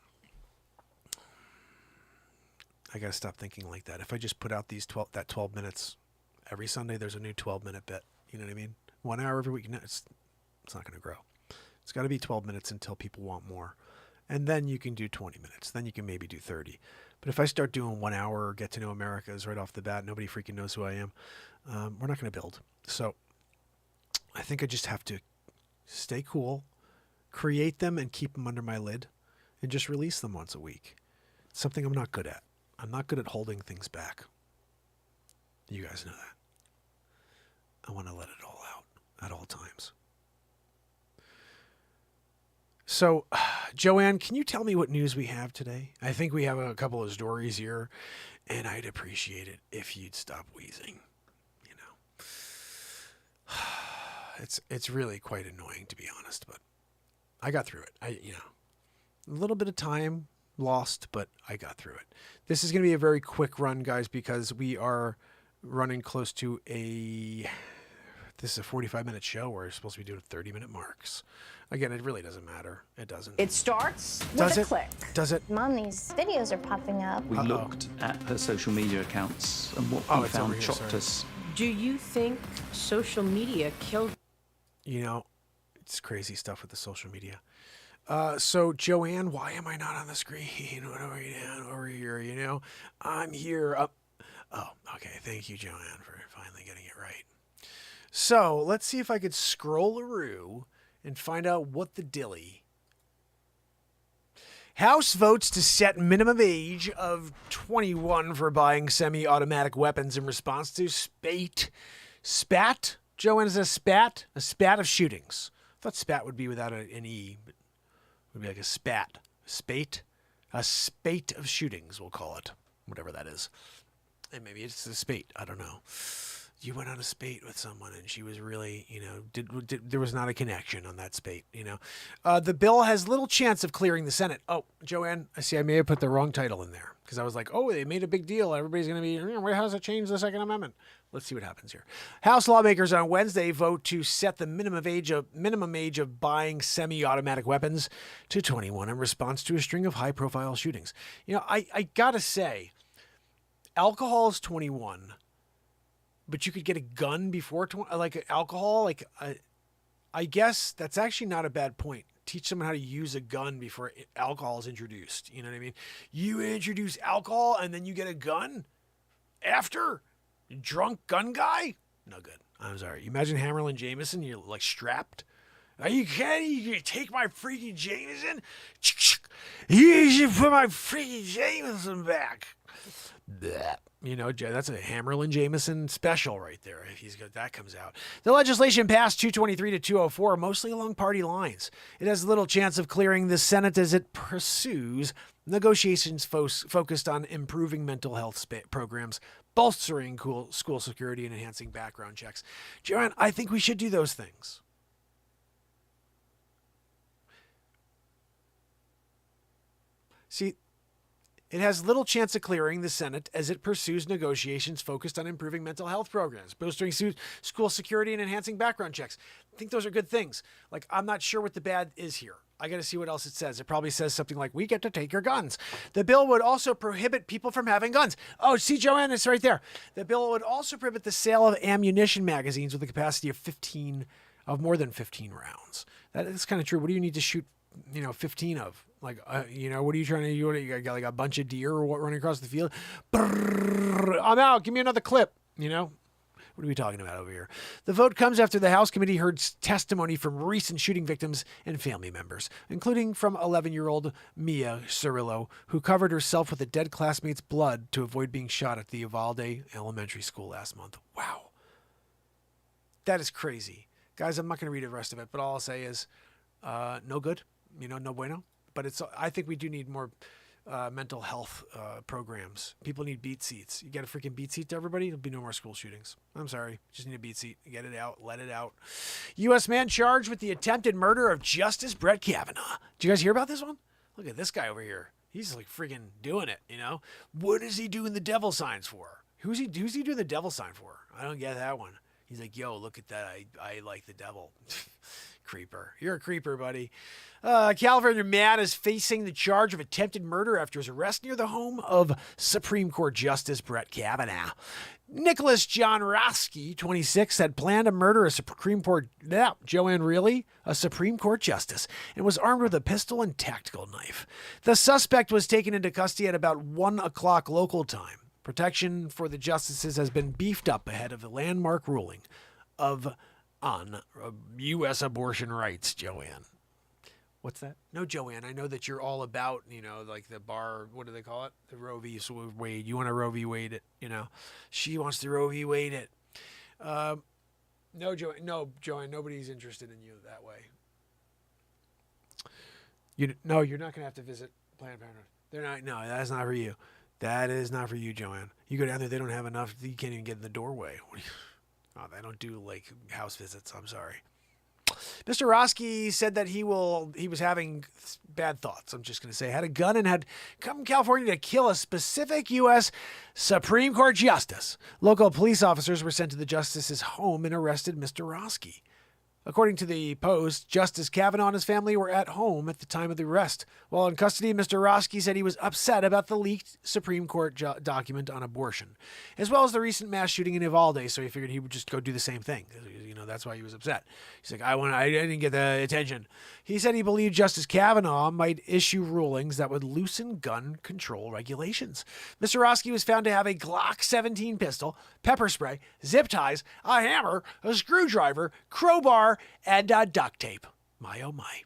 S1: I got to stop thinking like that. If I just put out 12 minutes every Sunday, there's a new 12-minute bit. You know what I mean? 1 hour every week. No, it's not going to grow. It's got to be 12 minutes until people want more. And then you can do 20 minutes. Then you can maybe do 30. But if I start doing 1 hour Get to Know Americas right off the bat, nobody freaking knows who I am. We're not going to build. So I think I just have to stay cool, create them and keep them under my lid, and just release them once a week. It's something I'm not good at. I'm not good at holding things back. You guys know that. I want to let it all out at all times. So, Joanne, can you tell me what news we have today? I think we have a couple of stories here, and I'd appreciate it if you'd stop wheezing. It's really quite annoying, to be honest, but I got through it. A little bit of time lost, but I got through it. This is going to be a very quick run, guys, because we are running close to this is a 45-minute show. We're supposed to be doing 30-minute marks. Again, it really doesn't matter. It doesn't.
S8: It starts with a click.
S1: Does it?
S9: Mom, these videos are popping up.
S10: We looked at her social media accounts, and what we found shocked us.
S8: Do you think social media killed?
S1: It's crazy stuff with the social media. So, Joanne, why am I not on the screen? What are we doing over here? I'm here. Oh, okay. Thank you, Joanne, for finally getting it right. So, let's see if I could scroll-a-roo and find out what the dilly. House votes to set minimum age of 21 for buying semi-automatic weapons in response to spat. Joanne, is it a spat? A spat of shootings. I thought spat would be without an E, but it would be like a spat. A spate of shootings, we'll call it. Whatever that is. And maybe it's a spate. I don't know. you went on a spate with someone and she was really, there was not a connection on that spate, The bill has little chance of clearing the Senate. Oh, Joanne, I see I may have put the wrong title in there because I was like, oh, they made a big deal. Everybody's going to be, how does it change the Second Amendment? Let's see what happens here. House lawmakers on Wednesday vote to set the minimum age of buying semi-automatic weapons to 21 in response to a string of high-profile shootings. I got to say, alcohol is 21. But you could get a gun before alcohol. I guess that's actually not a bad point. Teach someone how to use a gun before alcohol is introduced. You know what I mean? You introduce alcohol and then you get a gun after? Drunk gun guy? No good. I'm sorry. You imagine Hammerlin Jameson, you're like strapped. Are you kidding? You take my freaking Jameson? You should put my freaking Jameson back. Blech. That's a Hammerlin Jameson special right there. If that comes out. The legislation passed 223 to 204, mostly along party lines. It has little chance of clearing the Senate as it pursues negotiations focused on improving mental health programs, bolstering school security, and enhancing background checks. Joanne, I think we should do those things. See, it has little chance of clearing the Senate as it pursues negotiations focused on improving mental health programs, bolstering school security, and enhancing background checks. I think those are good things. I'm not sure what the bad is here. I got to see what else it says. It probably says something like, we get to take your guns. The bill would also prohibit people from having guns. Oh, see, Joanne, it's right there. The bill would also prohibit the sale of ammunition magazines with a capacity of more than 15 rounds. That is kind of true. What do you need to shoot 15 of? What are you trying to do? You got like a bunch of deer or what running across the field? Brrr, I'm out. Give me another clip. What are we talking about over here? The vote comes after the House committee heard testimony from recent shooting victims and family members, including from 11-year-old Mia Cirillo, who covered herself with a dead classmate's blood to avoid being shot at the Uvalde Elementary School last month. Wow. That is crazy. Guys, I'm not going to read the rest of it, but all I'll say is no good. No bueno. But I think we do need more mental health programs. People need beat seats. You get a freaking beat seat to everybody, there'll be no more school shootings. I'm sorry. Just need a beat seat. Get it out. Let it out. U.S. man charged with the attempted murder of Justice Brett Kavanaugh. Did you guys hear about this one? Look at this guy over here. He's like freaking doing it, What is he doing the devil signs for? Who's he doing the devil sign for? I don't get that one. He's like, yo, look at that. I like the devil. Creeper. You're a creeper, buddy. California man is facing the charge of attempted murder after his arrest near the home of Supreme Court Justice Brett Kavanaugh. Nicholas John Roski, 26, had planned to murder a Supreme Court... Yeah, Joanne, really? A Supreme Court justice, and was armed with a pistol and tactical knife. The suspect was taken into custody at about 1 o'clock local time. Protection for the justices has been beefed up ahead of the landmark ruling on U.S. abortion rights, Joanne. What's that? No, Joanne, I know that you're all about, like the bar, what do they call it? The Roe v. Wade. You want to Roe v. Wade it, She wants to Roe v. Wade it. No, Joanne, nobody's interested in you that way. You're not going to have to visit Planned Parenthood. They're not, no, that's not for you. That is not for you, Joanne. You go down there, they don't have enough, you can't even get in the doorway. Oh, they don't do like house visits. I'm sorry. Mr. Roski said that he was having bad thoughts. I'm just going to say had a gun and had come to California to kill a specific U.S. Supreme Court justice. Local police officers were sent to the justice's home and arrested Mr. Roski. According to the Post, Justice Kavanaugh and his family were at home at the time of the arrest. While in custody, Mr. Roski said he was upset about the leaked Supreme Court document on abortion, as well as the recent mass shooting in Uvalde, so he figured he would just go do the same thing. That's why he was upset. He's like, I didn't get the attention. He said he believed Justice Kavanaugh might issue rulings that would loosen gun control regulations. Mr. Roski was found to have a Glock 17 pistol, pepper spray, zip ties, a hammer, a screwdriver, crowbar, and duct tape. My oh my.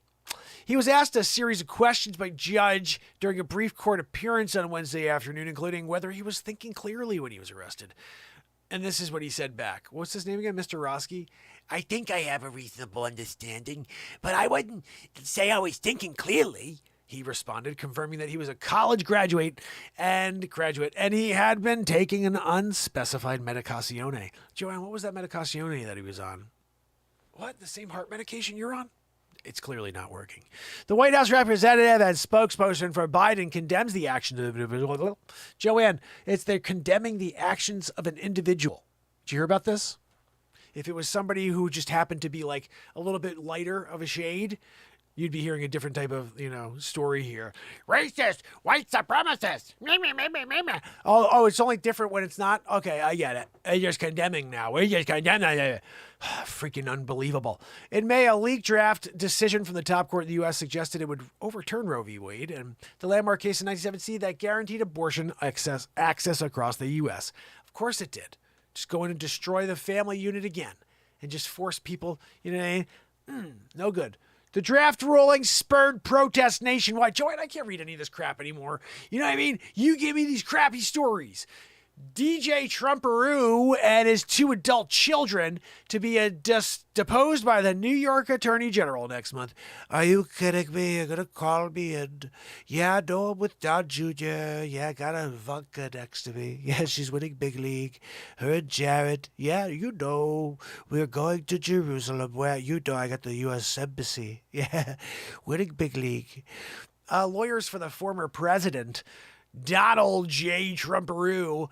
S1: He was asked a series of questions by judge during a brief court appearance on Wednesday afternoon, including whether he was thinking clearly when he was arrested. And this is what he said back. What's his name again? Mr. Roski? I think I have a reasonable understanding, but I wouldn't say I was thinking clearly. He responded, confirming that he was a college graduate, and he had been taking an unspecified medicazione. Joanne, what was that medicazione that he was on? What? The same heart medication you're on? It's clearly not working. The White House representative and spokesperson for Biden condemns the actions of an individual. Joanne, they're condemning the actions of an individual. Did you hear about this? If it was somebody who just happened to be like a little bit lighter of a shade, you'd be hearing a different type of, story here. Racist, white supremacist. Oh, it's only different when it's not? Okay, I get it. You're just condemning now. We're just condemning. Freaking unbelievable. In May, a leaked draft decision from the top court in the U.S. suggested it would overturn Roe v. Wade and the landmark case in 1970 that guaranteed abortion access across the U.S. Of course it did. Just go in and destroy the family unit again and just force people, no good. The draft ruling spurred protests nationwide. Joanne, I can't read any of this crap anymore. You know what I mean? You give me these crappy stories. DJ Trumperoo and his 2 adult children to be deposed by the New York Attorney General next month. Are you kidding me? You're going to call me in? Yeah, no, I'm with Don Jr. Yeah, I got Ivanka next to me. Yeah, she's winning big league. Her and Jared. Yeah, we're going to Jerusalem where, I got the U.S. Embassy. Yeah, winning big league. Lawyers for the former president, Donald J. Trumperoo,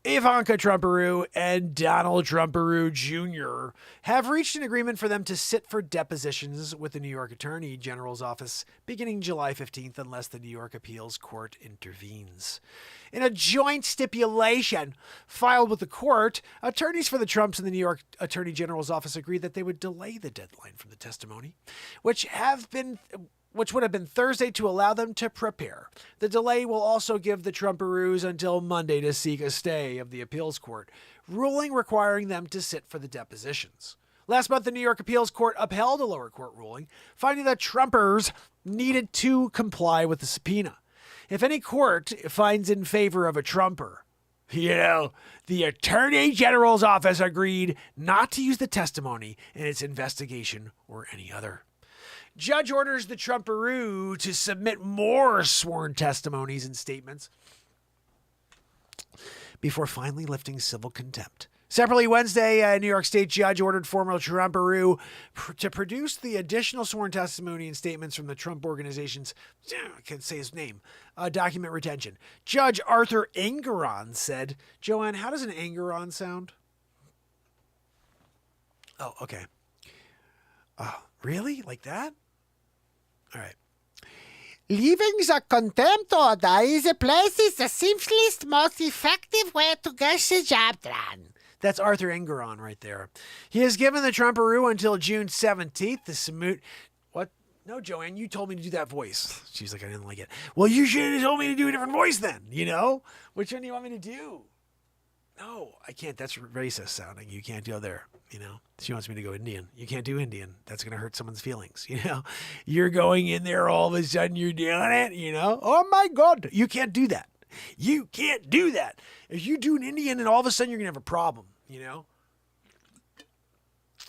S1: Ivanka Trumperoo, and Donald Trumperoo Jr. have reached an agreement for them to sit for depositions with the New York Attorney General's office beginning July 15th unless the New York Appeals Court intervenes. In a joint stipulation filed with the court, attorneys for the Trumps and the New York Attorney General's office agreed that they would delay the deadline for the testimony, which would have been Thursday to allow them to prepare. The delay will also give the Trumperoos until Monday to seek a stay of the appeals court, ruling requiring them to sit for the depositions. Last month, the New York Appeals Court upheld a lower court ruling, finding that Trumpers needed to comply with the subpoena. If any court finds in favor of a Trumper, the Attorney General's office agreed not to use the testimony in its investigation or any other. Judge orders the Trumperoo to submit more sworn testimonies and statements before finally lifting civil contempt. Separately, Wednesday, a New York State judge ordered former Trumperoo to produce the additional sworn testimony and statements from the Trump organization's, I can't say his name, document retention. Judge Arthur Engeron said, Joanne, how does an Engeron sound? Oh, okay. Really? Like that? All right.
S11: Leaving the contempt order is the place is the simplest, most effective way to get the job done.
S1: That's Arthur Engeron right there. He has given the Trumperoo until June 17th to submit. What? No, Joanne, you told me to do that voice. She's like, I didn't like it. Well, you should have told me to do a different voice then, Which one do you want me to do? No, I can't. That's racist sounding. You can't go there, She wants me to go Indian. You can't do Indian. That's going to hurt someone's feelings, You're going in there, all of a sudden you're doing it, Oh, my God. You can't do that. You can't do that. If you do an Indian and all of a sudden you're going to have a problem,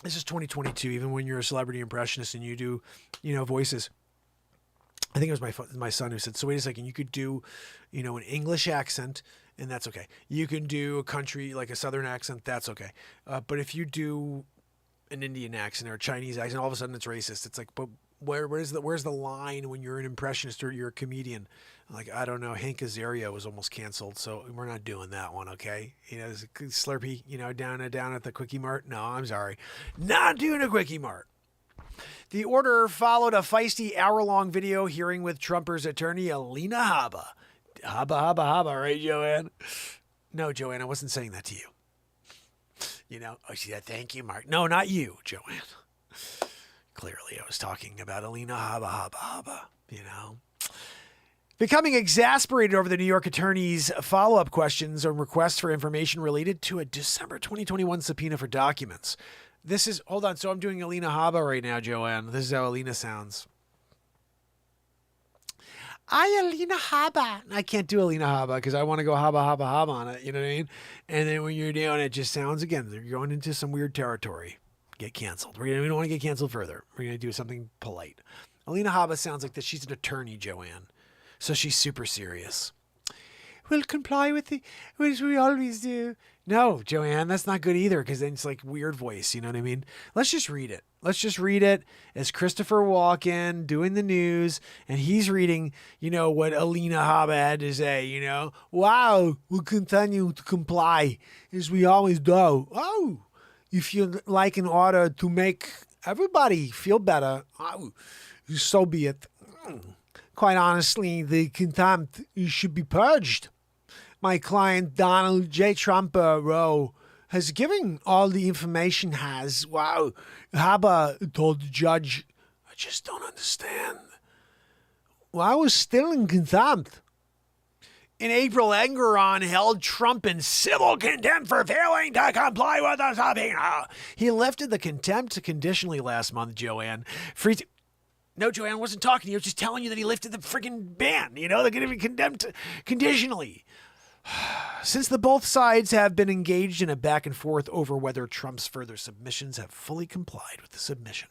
S1: This is 2022, even when you're a celebrity impressionist and you do, voices. I think it was my son who said, so wait a second, you could do, an English accent, and that's okay. You can do a country, like a Southern accent, that's okay. But if you do an Indian accent or a Chinese accent, all of a sudden it's racist. It's like, but where's the line when you're an impressionist or you're a comedian? Like, I don't know, Hank Azaria was almost canceled, so we're not doing that one, okay? Slurpee, down at the Quickie Mart. No, I'm sorry. Not doing a Quickie Mart. The order followed a feisty hour-long video hearing with Trumper's attorney, Alina Habba. Habba, right, Joanne? No, Joanne, I wasn't saying that to you. Oh, she said, thank you, Mark. No, not you, Joanne. Clearly, I was talking about Alina Habba, Becoming exasperated over the New York attorney's follow-up questions and requests for information related to a December 2021 subpoena for documents. Hold on, so I'm doing Alina Habba right now, Joanne. This is how Alina sounds. Alina Habba. I can't do Alina Habba because I want to go Habba on it, you know what I mean? And then when you're doing it, just sounds, again, you're going into some weird territory. Get canceled. We don't want to get canceled further. We're going to do something polite. Alina Habba sounds like that she's an attorney, Joanne. So she's super serious. We'll comply with the, which we always do. No, Joanne, that's not good either, because then it's like weird voice, you know what I mean? Let's just read it. Let's just read it as Christopher Walken doing the news, and he's reading, you know, what Alina Habba had to say, you know. Wow, we'll continue to comply, as we always do. Oh, if you like in order to make everybody feel better, oh, so be it. Quite honestly, the contempt should be purged. My client, Donald J. Trump, has given all the information Wow. Habba told the judge, I just don't understand. Well, I was still in contempt. In April, Engeron held Trump in civil contempt for failing to comply with the subpoena. He lifted the contempt conditionally last month, Joanne. No, Joanne, I wasn't talking to you. I was just telling you that he lifted the freaking ban. You know, they're going to be condemned conditionally. Since both sides have been engaged in a back and forth over whether Trump's further submissions have fully complied with the submission.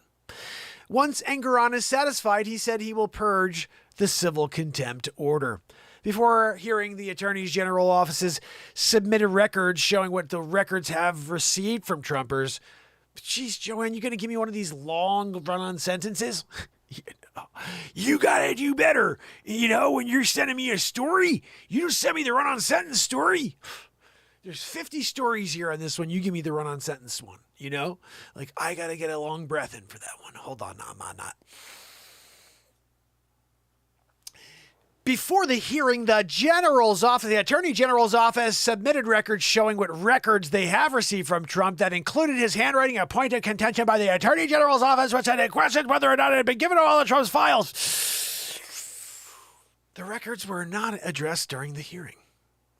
S1: Once Engeron is satisfied, he said he will purge the civil contempt order. Before hearing the Attorney General office's submitted records showing what the records have received from Trumpers. Jeez, Joanne, you going to give me one of these long run-on sentences? You gotta do better. You know, when you're sending me a story, you don't send me the run-on sentence story. There's 50 stories here on this one. You give me the run-on sentence one, you know? Like, I gotta get a long breath in for that one. Hold on, no, I'm not. Before the hearing, the Attorney General's office submitted records showing what records they have received from Trump that included his handwriting a point of contention by the Attorney General's office, which had questioned whether or not it had been given to all of Trump's files. The records were not addressed during the hearing.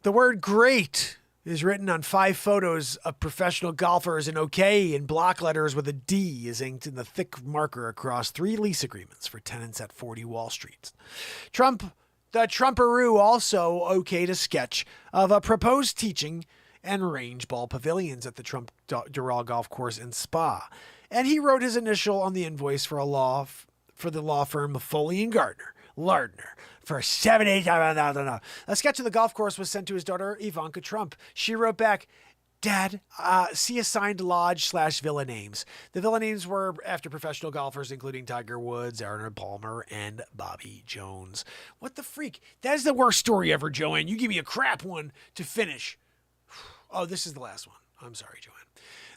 S1: The word great is written on 5 photos of professional golfers, and OK in block letters with a D is inked in the thick marker across 3 lease agreements for tenants at 40 Wall Street. The Trumperoo also okayed a sketch of a proposed teaching and range ball pavilions at the Trump Doral Golf Course and Spa. And he wrote his initial on the invoice for the law firm Foley and Lardner for $78,000. A sketch of the golf course was sent to his daughter, Ivanka Trump. She wrote back, Dad, see assigned lodge/villa names. The villa names were after professional golfers, including Tiger Woods, Arnold Palmer, and Bobby Jones. What the freak? That is the worst story ever, Joanne. You give me a crap one to finish. Oh, this is the last one. I'm sorry, Joanne.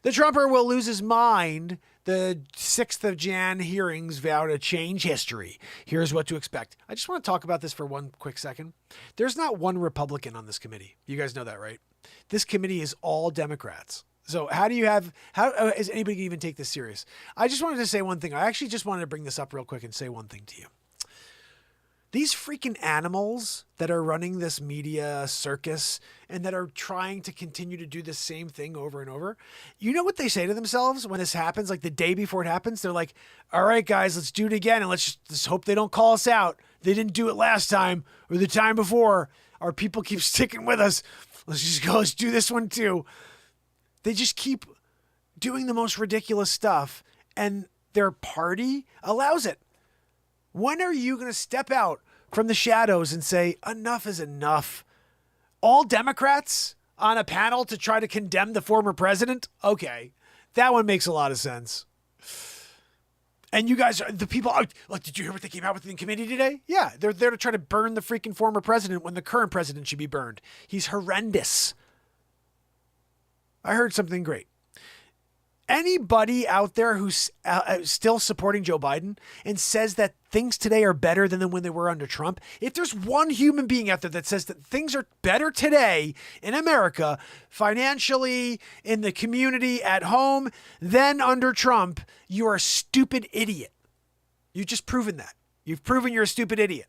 S1: The Trumper will lose his mind. The 6th of Jan hearings vow to change history. Here's what to expect. I just want to talk about this for one quick second. There's not one Republican on this committee. You guys know that, right? This committee is all Democrats. So how is anybody going to even take this serious? I just wanted to say one thing. I actually just wanted to bring this up real quick and say one thing to you. These freaking animals that are running this media circus and that are trying to continue to do the same thing over and over, you know what they say to themselves when this happens, like the day before it happens? They're like, all right, guys, let's do it again. And let's just hope they don't call us out. They didn't do it last time or the time before. Our people keep sticking with us. Let's do this one too. They just keep doing the most ridiculous stuff, and their party allows it. When are you going to step out from the shadows and say, enough is enough? All Democrats on a panel to try to condemn the former president? Okay, that one makes a lot of sense. And you guys, the people, look, did you hear what they came out with in committee today? Yeah, they're there to try to burn the freaking former president when the current president should be burned. He's horrendous. I heard something great. Anybody out there who's still supporting Joe Biden and says that things today are better than when they were under Trump, if there's one human being out there that says that things are better today in America, financially, in the community, at home, than under Trump, you're a stupid idiot. You've just proven that. You've proven you're a stupid idiot.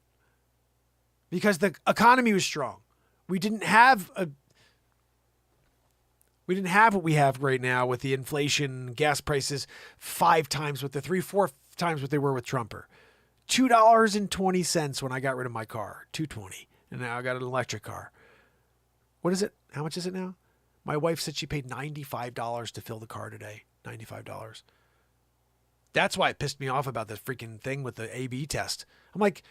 S1: Because the economy was strong. We didn't have what we have right now with the inflation, gas prices 5 times what 3-4 times what they were with Trumper. $2.20 when I got rid of my car, $2.20, and now I got an electric car. What is it? How much is it now? My wife said she paid $95 to fill the car today. $95. That's why it pissed me off about the freaking thing with the A/B test. I'm like,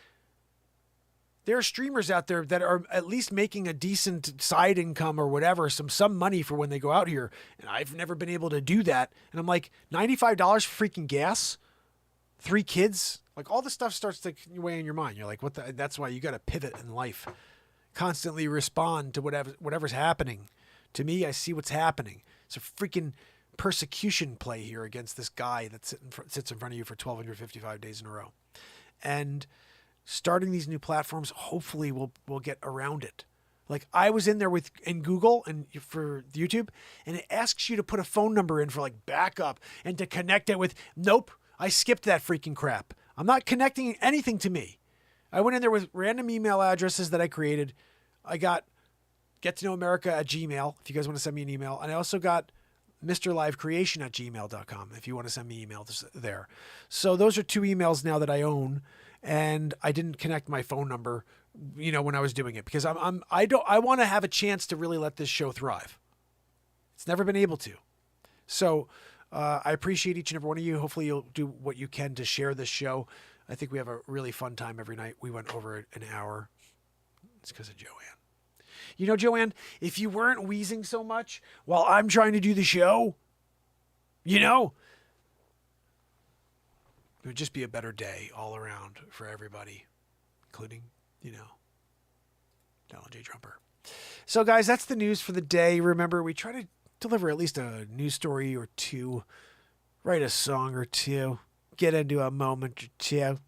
S1: there are streamers out there that are at least making a decent side income or whatever, some money for when they go out here. And I've never been able to do that. And I'm like, $95 for freaking gas? 3 kids? Like, all this stuff starts to weigh in your mind. You're like, what the? That's why you got to pivot in life. Constantly respond to whatever's happening. To me, I see what's happening. It's a freaking persecution play here against this guy that sits in front of you for 1,255 days in a row. And starting these new platforms, hopefully we'll get around it. Like, I was in there in Google and for YouTube, and it asks you to put a phone number in for like backup and to connect it with. Nope, I skipped that freaking crap. I'm not connecting anything to me. I went in there with random email addresses that I created. I got gettoknowamerica@gmail if you guys want to send me an email, and I also got mrlivecreation@gmail.com if you want to send me emails there. So those are 2 emails now that I own, and I didn't connect my phone number, when I was doing it, because I want to have a chance to really let this show thrive. It's never been able to. So I appreciate each and every one of you. Hopefully you'll do what you can to share this show. I think we have a really fun time every night. We went over an hour. It's because of Joanne. Joanne, if you weren't wheezing so much while I'm trying to do the show, it would just be a better day all around for everybody, including, Donald J. Trumper. So, guys, that's the news for the day. Remember, we try to deliver at least a news story or 2, write a song or 2, get into a moment or 2.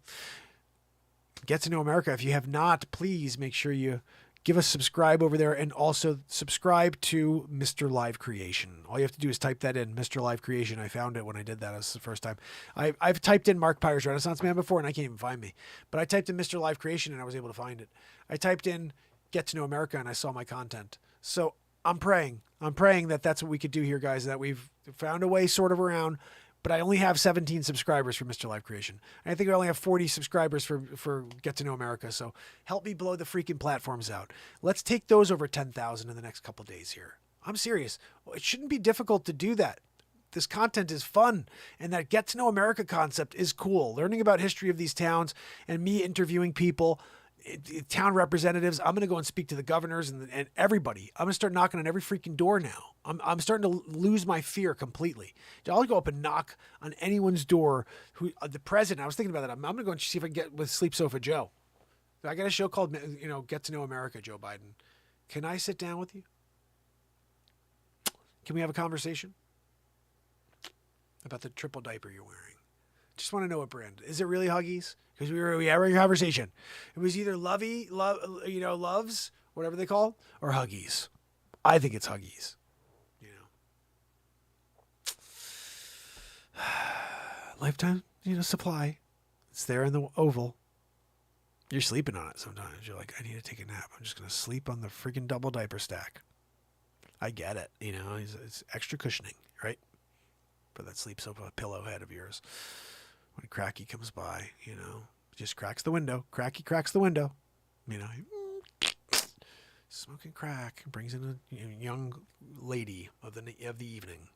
S1: Get to Know America. If you have not, please make sure you give us subscribe over there, and also subscribe to Mr. Live Creation. All you have to do is type that in, Mr. Live Creation. I found it when I did that. It was the first time. I've typed in Mark Pyers Renaissance Man before, and I can't even find me. But I typed in Mr. Live Creation, and I was able to find it. I typed in Get to Know America, and I saw my content. So I'm praying. I'm praying that that's what we could do here, guys, that we've found a way sort of around. But I only have 17 subscribers for Mr. Live Creation. And I think I only have 40 subscribers for Get to Know America. So help me blow the freaking platforms out. Let's take those over 10,000 in the next couple days here. I'm serious. It shouldn't be difficult to do that. This content is fun. And that Get to Know America concept is cool. Learning about history of these towns and me interviewing people, town representatives. I'm going to go and speak to the governors and everybody. I'm going to start knocking on every freaking door now. I'm starting to lose my fear completely. I'll go up and knock on anyone's door. The president, I was thinking about that. I'm going to go and see if I can get with Sleep Sofa Joe. I got a show called, Get to Know America, Joe Biden. Can I sit down with you? Can we have a conversation about the triple diaper you're wearing? Just want to know what brand. Is it really Huggies? Because we had a conversation. It was either Loves, whatever they call, or Huggies. I think it's Huggies. Lifetime, supply. It's there in the oval. You're sleeping on it sometimes. You're like, I need to take a nap. I'm just going to sleep on the freaking double diaper stack. I get it. It's extra cushioning, right? For that Sleep Sofa pillow head of yours. When Cracky comes by, just cracks the window. Cracky cracks the window. Smoking crack. Brings in a young lady of the evening.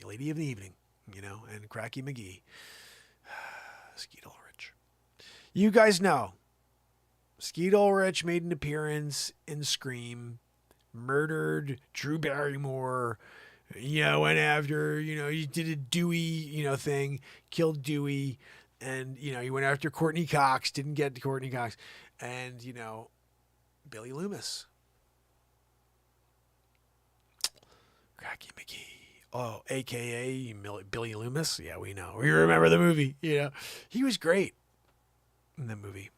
S1: Lady of the evening, and Cracky McGee. Skeet Ulrich. You guys know. Skeet Ulrich made an appearance in Scream. Murdered Drew Barrymore. Went after, he did a Dewey, thing, killed Dewey, and, he went after Courtney Cox, didn't get to Courtney Cox, and, Billy Loomis. Cracky McGee. Oh, a.k.a. Billy Loomis? Yeah, we know. We remember the movie, He was great in the movie.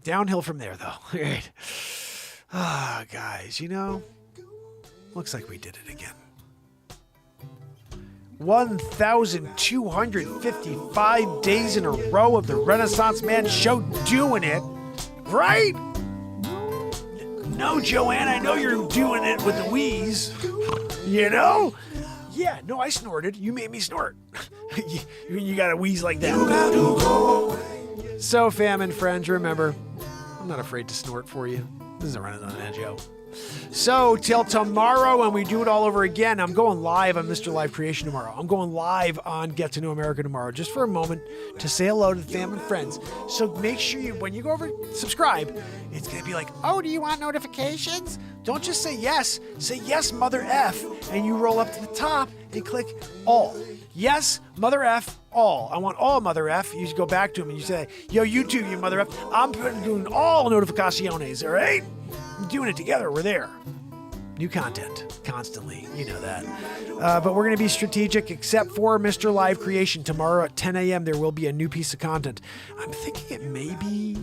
S1: Downhill from there, though. Right. Guys, looks like we did it again. 1,255 days in a row of the Renaissance Man show doing it, right? No, Joanne, I know you're doing it with the wheeze. Yeah, no, I snorted. You made me snort. You got to wheeze like that. So, fam and friends, remember, I'm not afraid to snort for you. This is a Renaissance Man show. So till tomorrow when we do it all over again, I'm going live on Mr. Live Creation tomorrow. I'm going live on Get to Know America tomorrow just for a moment to say hello to the family and friends. So make sure you, when you go over, subscribe, it's going to be like, oh, do you want notifications? Don't just say yes. Say yes, Mother F, and you roll up to the top and click all. Yes, Mother F, all. I want all Mother F. You go back to him and you say, yo, you too, you Mother F. I'm doing all notificaciones, all right? I'm doing it together. We're there. New content constantly. You know that. But we're going to be strategic, except for Mr. Live Creation. Tomorrow at 10 a.m., there will be a new piece of content. I'm thinking it may be...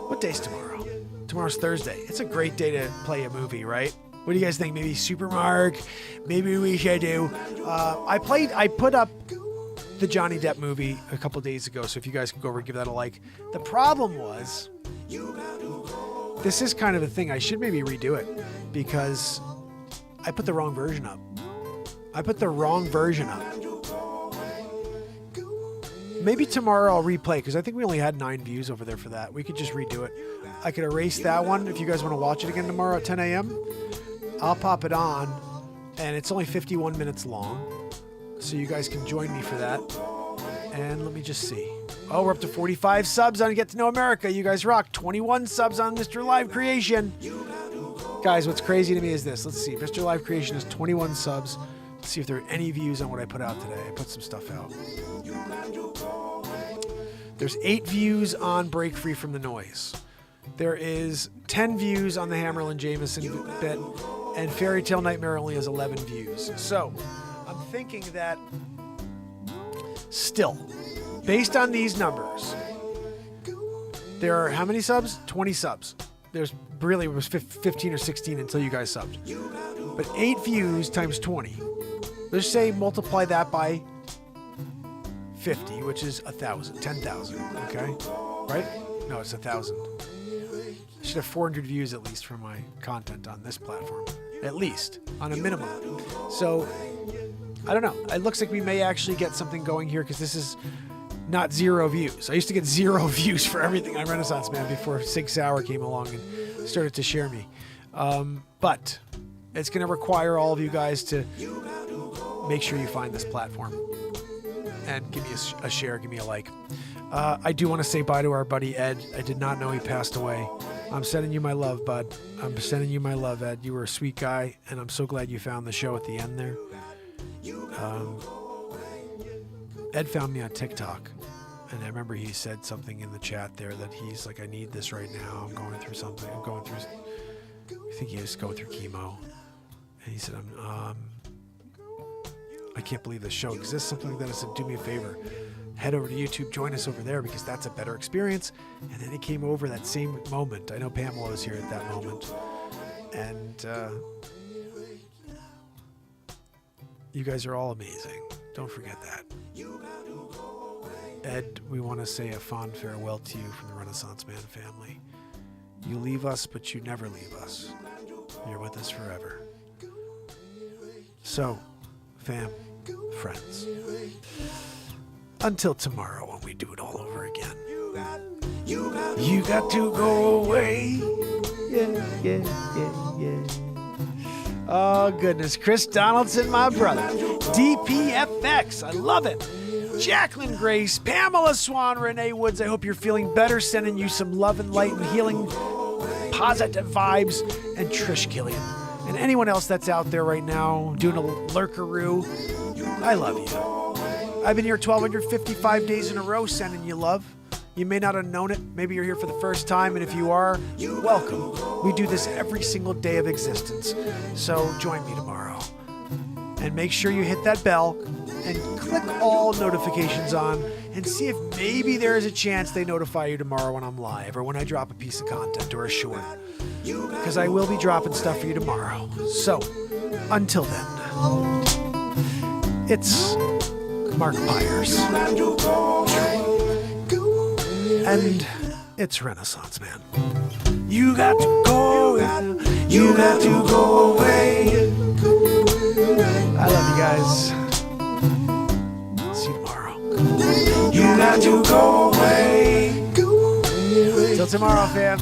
S1: What day's tomorrow? Tomorrow's Thursday. It's a great day to play a movie, right? What do you guys think? Maybe Supermark? Maybe we should do... I put up the Johnny Depp movie a couple days ago, so if you guys can go over and give that a like. The problem was... This is kind of a thing. I should maybe redo it because I put the wrong version up. Maybe tomorrow I'll replay because I think we only had 9 views over there for that. We could just redo it. I could erase that one if you guys want to watch it again tomorrow at 10 a.m. I'll pop it on, and it's only 51 minutes long, so you guys can join me for that. And let me just see. Oh, we're up to 45 subs on Get to Know America. You guys rock. 21 subs on Mr. Live Creation. Guys, what's crazy to me is this. Let's see. Mr. Live Creation has 21 subs. Let's see if there are any views on what I put out today. I put some stuff out. There's 8 views on Break Free from the Noise. There is 10 views on the Hammerlin Jameson bit, and Fairy Tale Nightmare only has 11 views. So, I'm thinking that still, based on these numbers, there are how many subs? 20 subs. There's really, it was 15 or 16 until you guys subbed. But 8 views times 20. Let's say multiply that by 50, which is 1,000, 10,000, okay? Right? No, it's 1,000. I should have 400 views at least for my content on this platform. At least, on a minimum. So, I don't know. It looks like we may actually get something going here because this is not 0 views. I used to get 0 views for everything on Renaissance Man before Sig Sauer came along and started to share me. But it's going to require all of you guys to make sure you find this platform and give me a share, give me a like. I do want to say bye to our buddy Ed. I did not know he passed away. I'm sending you my love, bud. I'm sending you my love, Ed. You were a sweet guy, and I'm so glad you found the show at the end there. Ed found me on TikTok, and I remember he said something in the chat there that he's like, I need this right now. I'm going through something. I think he was going through chemo. And he said, I can't believe this show exists, something like that. I said, do me a favor. Head over to YouTube, join us over there because that's a better experience. And then he came over that same moment. I know Pamela was here at that moment. And you guys are all amazing. Don't forget that. Ed, we want to say a fond farewell to you from the Renaissance Man family. You leave us, but you never leave us. You're with us forever. So, fam, friends, until tomorrow when we do it all over again. You got to go away. Yeah. Oh, goodness. Chris Donaldson, my brother. DPFX. I love it. Jacqueline Grace, Pamela Swan, Renee Woods. I hope you're feeling better. Sending you some love and light and healing, positive vibes. And Trish Killian. And anyone else that's out there right now doing a lurkaroo. I love you. I've been here 1,255 days in a row sending you love. You may not have known it. Maybe you're here for the first time, and if you are, welcome. We do this every single day of existence. So join me tomorrow. And make sure you hit that bell and click all notifications on and see if maybe there is a chance they notify you tomorrow when I'm live or when I drop a piece of content or a short. Because I will be dropping stuff for you tomorrow. So, until then, it's Mark Myers. And it's Renaissance Man. You got to go, you got to go away. I love you guys. See you tomorrow. You got to go away. Till tomorrow, fam.